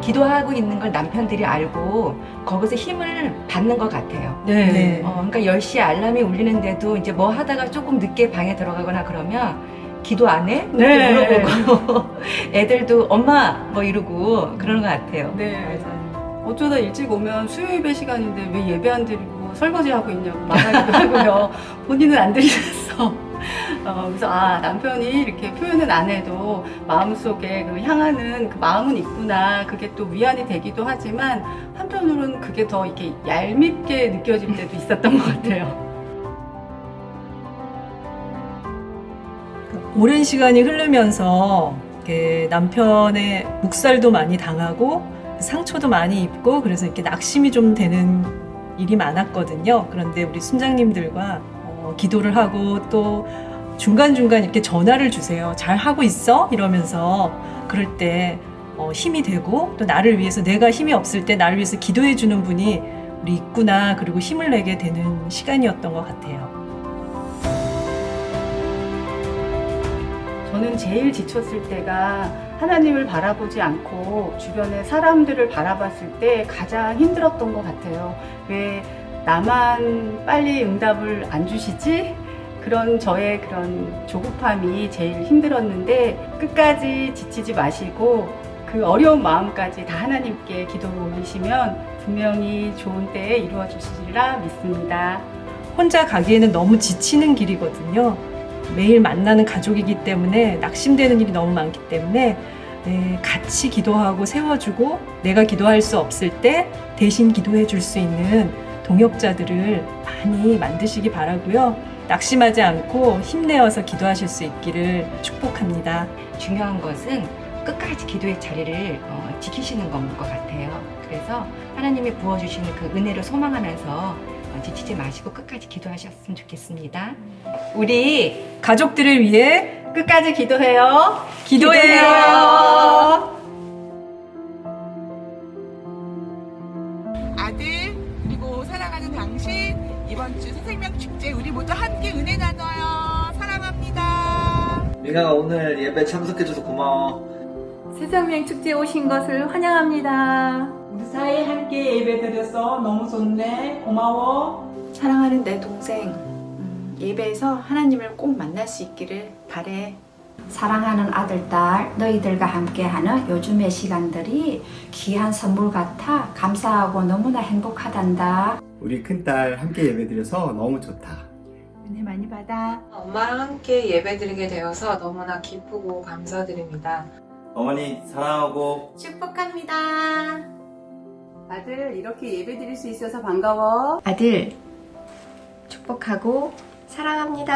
기도하고 있는 걸 남편들이 알고 거기서 힘을 받는 것 같아요. 네. 그러니까 10시에 알람이 울리는데도 이제 뭐 하다가 조금 늦게 방에 들어가거나 그러면 기도 안 해? 네. 물어보고 애들도 엄마 뭐 이러고 그러는 것 같아요. 네. 어쩌다 일찍 오면 수요 예배 시간인데 왜 예배 안 드리고 설거지하고 있냐고 말하기도 하고요. 본인은 안 드리겠어. 그래서 남편이 이렇게 표현은 안 해도 마음속에 향하는 그 마음은 있구나. 그게 또 위안이 되기도 하지만 한편으로는 그게 더 이렇게 얄밉게 느껴질 때도 있었던 것 같아요. 오랜 시간이 흐르면서 남편의 묵살도 많이 당하고 상처도 많이 입고 그래서 이렇게 낙심이 좀 되는 일이 많았거든요. 그런데 우리 순장님들과 기도를 하고 또 중간중간 이렇게 전화를 주세요. 잘 하고 있어? 이러면서 그럴 때 힘이 되고 또 나를 위해서 내가 힘이 없을 때 나를 위해서 기도해 주는 분이 우리 있구나. 그리고 힘을 내게 되는 시간이었던 것 같아요. 저는 제일 지쳤을 때가 하나님을 바라보지 않고 주변의 사람들을 바라봤을 때 가장 힘들었던 것 같아요. 왜 나만 빨리 응답을 안 주시지? 그런 저의 그런 조급함이 제일 힘들었는데 끝까지 지치지 마시고 그 어려운 마음까지 다 하나님께 기도를 올리시면 분명히 좋은 때에 이루어 주시리라 믿습니다. 혼자 가기에는 너무 지치는 길이거든요. 매일 만나는 가족이기 때문에 낙심되는 일이 너무 많기 때문에 같이 기도하고 세워주고 내가 기도할 수 없을 때 대신 기도해 줄 수 있는 동역자들을 많이 만드시기 바라고요. 낙심하지 않고 힘내어서 기도하실 수 있기를 축복합니다. 중요한 것은 끝까지 기도의 자리를 지키시는 것 같아요. 그래서 하나님이 부어주시는 그 은혜를 소망하면서 지치지 마시고 끝까지 기도하셨으면 좋겠습니다. 우리 가족들을 위해 끝까지 기도해요. 기도해요. 아들 그리고 사랑하는 당신, 이번 주 새생명 축제 우리 모두 함께 은혜 나눠요. 사랑합니다. 민아가 오늘 예배 참석해줘서 고마워. 새생명 축제에 오신 것을 환영합니다. 우리 사이 함께 예배드려서 너무 좋네. 고마워. 사랑하는 내 동생, 예배에서 하나님을 꼭 만날 수 있기를 바래. 사랑하는 아들, 딸, 너희들과 함께하는 요즘의 시간들이 귀한 선물 같아 감사하고 너무나 행복하단다. 우리 큰딸 함께 예배드려서 너무 좋다. 은혜 많이 받아. 엄마랑 함께 예배드리게 되어서 너무나 기쁘고 감사드립니다. 어머니 사랑하고 축복합니다. 아들 이렇게 예배 드릴 수 있어서 반가워. 아들 축복하고 사랑합니다.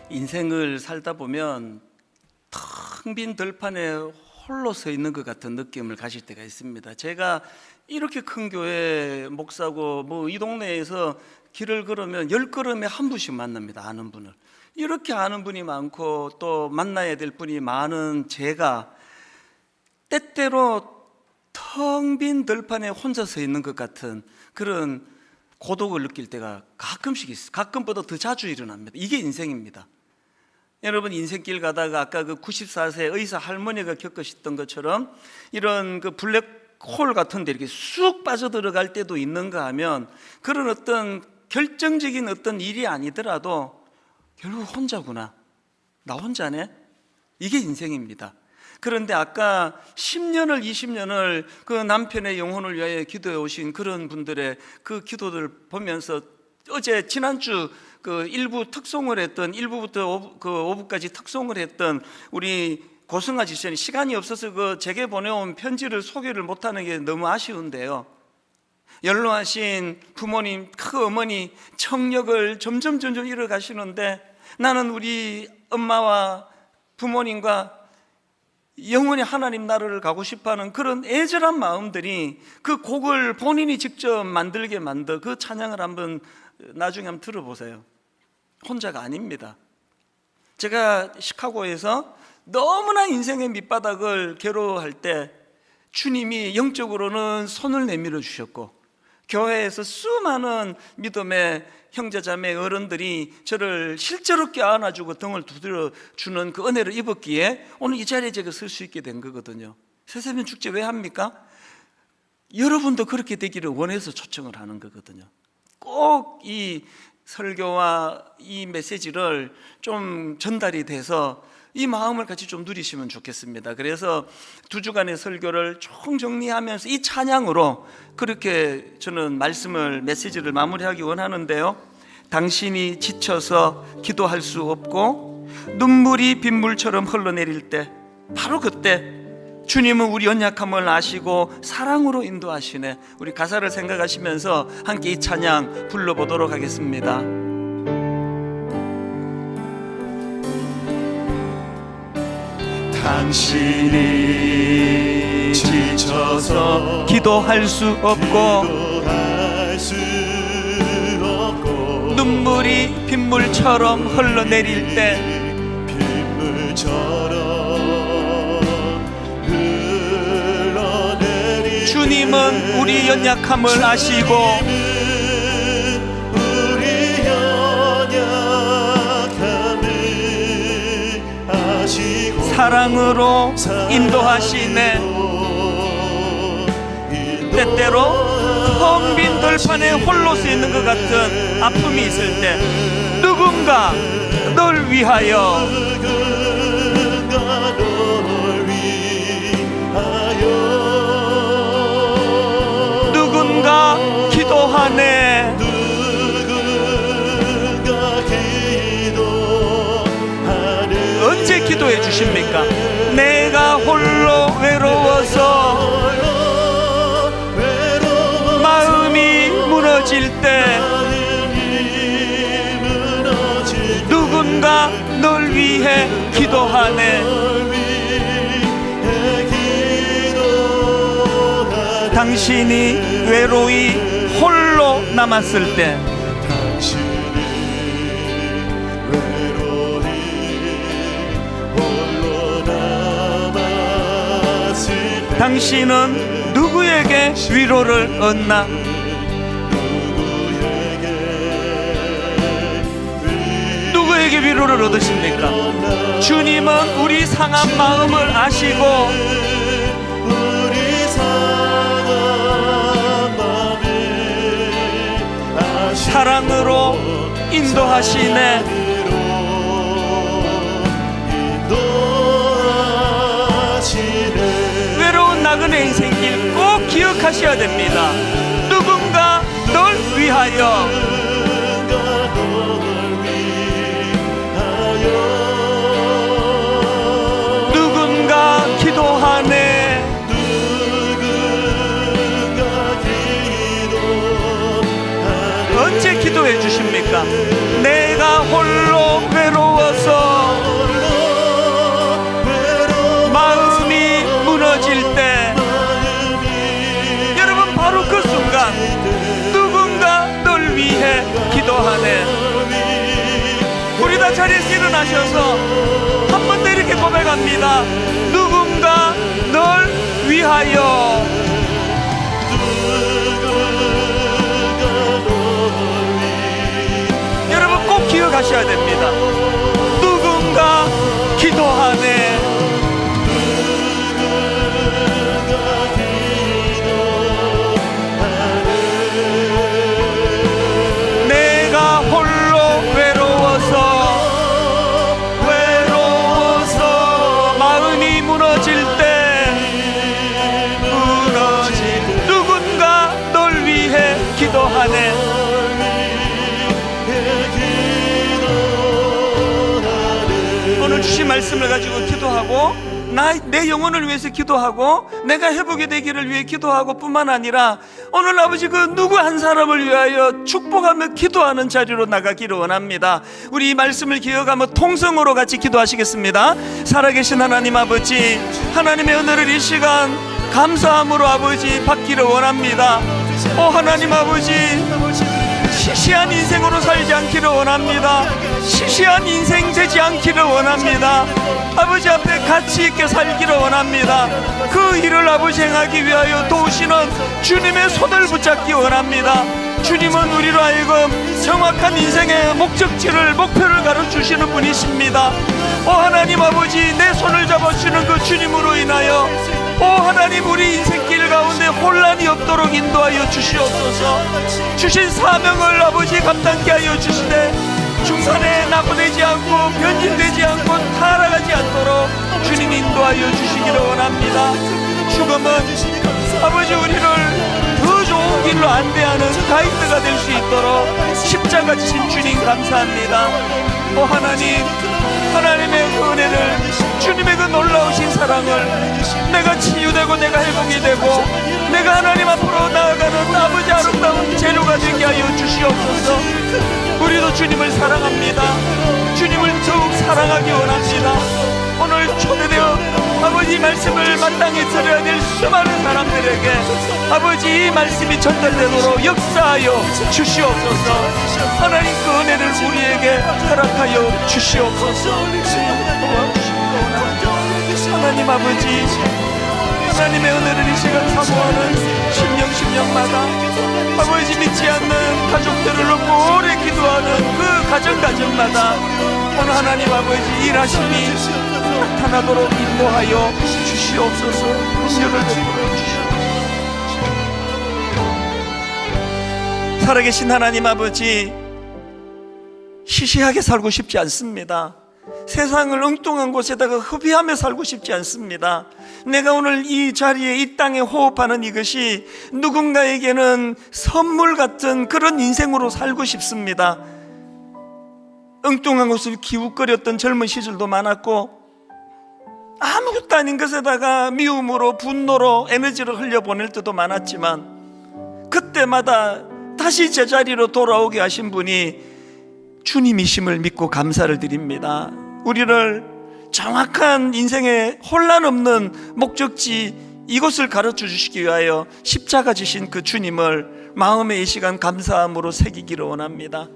인생을 살다 보면 텅 빈 들판에 홀로 서 있는 것 같은 느낌을 가질 때가 있습니다. 제가 이렇게 큰 교회 목사고 뭐 이 동네에서 길을 걸으면 10걸음에 한 분씩 만납니다. 아는 분을. 이렇게 아는 분이 많고 또 만나야 될 분이 많은 제가 때때로 텅 빈 들판에 혼자 서 있는 것 같은 그런 고독을 느낄 때가 가끔씩 있어요. 가끔보다 더 자주 일어납니다. 이게 인생입니다. 여러분 인생길 가다가 아까 그 94세 의사 할머니가 겪으셨던 것처럼 이런 그 블랙홀 같은 데 이렇게 쑥 빠져들어갈 때도 있는가 하면 그런 어떤 결정적인 어떤 일이 아니더라도 결국 혼자구나. 나 혼자네? 이게 인생입니다. 그런데 아까 10년을 20년을 그 남편의 영혼을 위하여 기도해 오신 그런 분들의 그 기도들 보면서 어제 지난주 그 일부 특송을 했던 1부부터 5부까지 특송을 했던 우리 고승아 지사님 시간이 없어서 그 제게 보내온 편지를 소개를 못하는 게 너무 아쉬운데요. 연로하신 부모님, 그 어머니 청력을 점점 잃어가시는데 나는 우리 엄마와 부모님과 영원히 하나님 나라를 가고 싶어하는 그런 애절한 마음들이 그 곡을 본인이 직접 만들게 만든 그 찬양을 한번 나중에 한번 들어보세요. 혼자가 아닙니다. 제가 시카고에서 너무나 인생의 밑바닥을 괴로워할 때 주님이 영적으로는 손을 내밀어 주셨고 교회에서 수많은 믿음의 형제자매 어른들이 저를 실제로 껴안아주고 등을 두드려 주는 그 은혜를 입었기에 오늘 이 자리에 제가 설 수 있게 된 거거든요. 새세면 축제 왜 합니까? 여러분도 그렇게 되기를 원해서 초청을 하는 거거든요. 꼭 이 설교와 이 메시지를 좀 전달이 돼서 이 마음을 같이 좀 누리시면 좋겠습니다. 그래서 2주간의 설교를 총정리하면서 이 찬양으로 그렇게 저는 말씀을 메시지를 마무리하기 원하는데요. 당신이 지쳐서 기도할 수 없고 눈물이 빗물처럼 흘러내릴 때 바로 그때 주님은 우리 연약함을 아시고 사랑으로 인도하시네. 우리 가사를 생각하시면서 함께 이 찬양 불러보도록 하겠습니다. 당신이 지쳐서 기도할 수 없고 눈물이 빗물처럼 흘러내릴 때 주님은 우리 연약함을 아시고 사랑으로 인도하시네. 때때로 텅 빈 들판에 홀로 서 있는 것 같은 아픔이 있을 때 누군가 널 위하여 누군가 기도하네. 언제 기도해 주십니까? 내가 홀로 외로워서 마음이 무너질 때 누군가 널 위해 기도하네. 당신이 외로이 홀로 남았을 때 당신은 누구에게 위로를 얻나? 누구에게 위로를 얻으십니까? 주님은 우리 상한 마음을 아시고 사랑으로 인도하시네. 외로운 나그네 인생길 꼭 기억하셔야 됩니다. 누군가 널 위하여, 누군가 기도하네. 언제 기도해 주십니까? 내가 홀로 외로워서 마음이 무너질 때, 여러분 바로 그 순간 누군가 널 위해 기도하네. 우리 다 자리에서 일어나셔서 한 번 더 이렇게 고백합니다. 누군가 널 위하여. 여러분 꼭 기억하셔야 됩니다. 누군가 기도하네. 내가 홀로 외로워서 마음이 무너질 때, 누군가 널 위해 기도하네. 오늘 주신 말씀을 가지고 기도하고, 내 영혼을 위해서 기도하고, 내가 회복이 되기를 위해 기도하고 뿐만 아니라 오늘 아버지 그 누구 한 사람을 위하여 축복하며 기도하는 자리로 나가기를 원합니다. 우리 이 말씀을 기억하며 통성으로 같이 기도하시겠습니다. 살아계신 하나님 아버지, 하나님의 은혜를 이 시간 감사함으로 아버지 받기를 원합니다. 오 하나님 아버지, 시시한 인생으로 살지 않기를 원합니다. 시시한 인생 되지 않기를 원합니다. 아버지 앞에 가치 있게 살기를 원합니다. 그 일을 아버지 행하기 위하여 도우시는 주님의 손을 붙잡기 원합니다. 주님은 우리로 하여금 정확한 인생의 목적지를, 목표를 가르쳐주시는 분이십니다. 오 하나님 아버지, 내 손을 잡아주시는 그 주님으로 인하여 오 하나님, 우리 인생길 가운데 혼란이 없도록 인도하여 주시옵소서. 주신 사명을 아버지 감당케 하여 주시되 중간에 낙오되지 않고 변질되지 않고 타락하지 않도록 주님 인도하여 주시기를 원합니다. 죽음은 아버지 우리를 더 좋은 길로 안내하는 가이드가 될 수 있도록 십자가 지신 주님 감사합니다. 오 하나님, 하나님의 그 은혜를, 주님의 그 놀라우신 사랑을 내가 치유되고 내가 회복이 되고 내가 하나님 앞으로 나아가는 아버지 아름다운 재료가 되게 하여 주시옵소서. 우리도 주님을 사랑합니다. 주님을 더욱 사랑하기 원합니다. 오늘 초대되어 아버지 말씀을 마땅히 들어야 될 수많은 사람들에게 아버지 이 말씀이 전달되도록 역사하여 주시옵소서. 하나님 그 은혜를 우리에게 허락하여 주시옵소서. 하나님 아버지, 하나님의 은혜를 이 시간 사모하는 심령마다 아버지 믿지 않는 가족들을 놓고 오래 기도하는 그 가정마다 오늘 하나님 아버지 일하심이 나타나도록 인도하여 주시옵소서. 은혜를 베풀어 주시옵소서. 살아계신 하나님 아버지, 시시하게 살고 싶지 않습니다. 세상을 엉뚱한 곳에다가 흡입하며 살고 싶지 않습니다. 내가 오늘 이 자리에, 이 땅에 호흡하는 이것이 누군가에게는 선물 같은 그런 인생으로 살고 싶습니다. 엉뚱한 곳을 기웃거렸던 젊은 시절도 많았고 아무것도 아닌 것에다가 미움으로 분노로 에너지를 흘려보낼 때도 많았지만 그때마다 다시 제자리로 돌아오게 하신 분이 주님이심을 믿고 감사를 드립니다. 우리를 정확한 인생의 혼란 없는 목적지, 이곳을 가르쳐 주시기 위하여 십자가 지신 그 주님을 마음에 이 시간 감사함으로 새기기를 원합니다.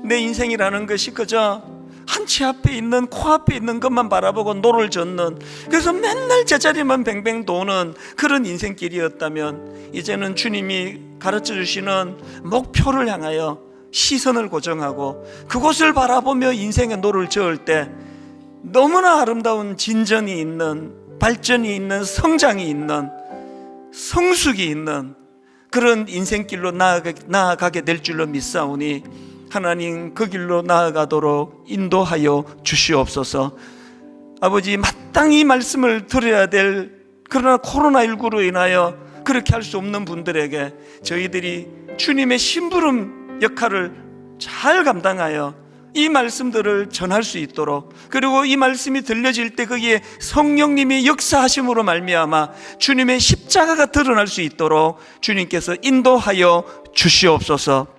내 인생이라는 것이 그저 한치 앞에 있는, 코앞에 있는 것만 바라보고 노를 젓는, 그래서 맨날 제자리만 뱅뱅 도는 그런 인생길이었다면 이제는 주님이 가르쳐 주시는 목표를 향하여 시선을 고정하고 그곳을 바라보며 인생의 노를 저을 때 너무나 아름다운 진전이 있는, 발전이 있는, 성장이 있는, 성숙이 있는 그런 인생길로 나아가게 될 줄로 믿사오니 하나님 그 길로 나아가도록 인도하여 주시옵소서. 아버지, 마땅히 말씀을 들어야 될, 그러나 코로나19로 인하여 그렇게 할 수 없는 분들에게 저희들이 주님의 심부름 역할을 잘 감당하여 이 말씀들을 전할 수 있도록, 그리고 이 말씀이 들려질 때 거기에 성령님이 역사하심으로 말미암아 주님의 십자가가 드러날 수 있도록 주님께서 인도하여 주시옵소서.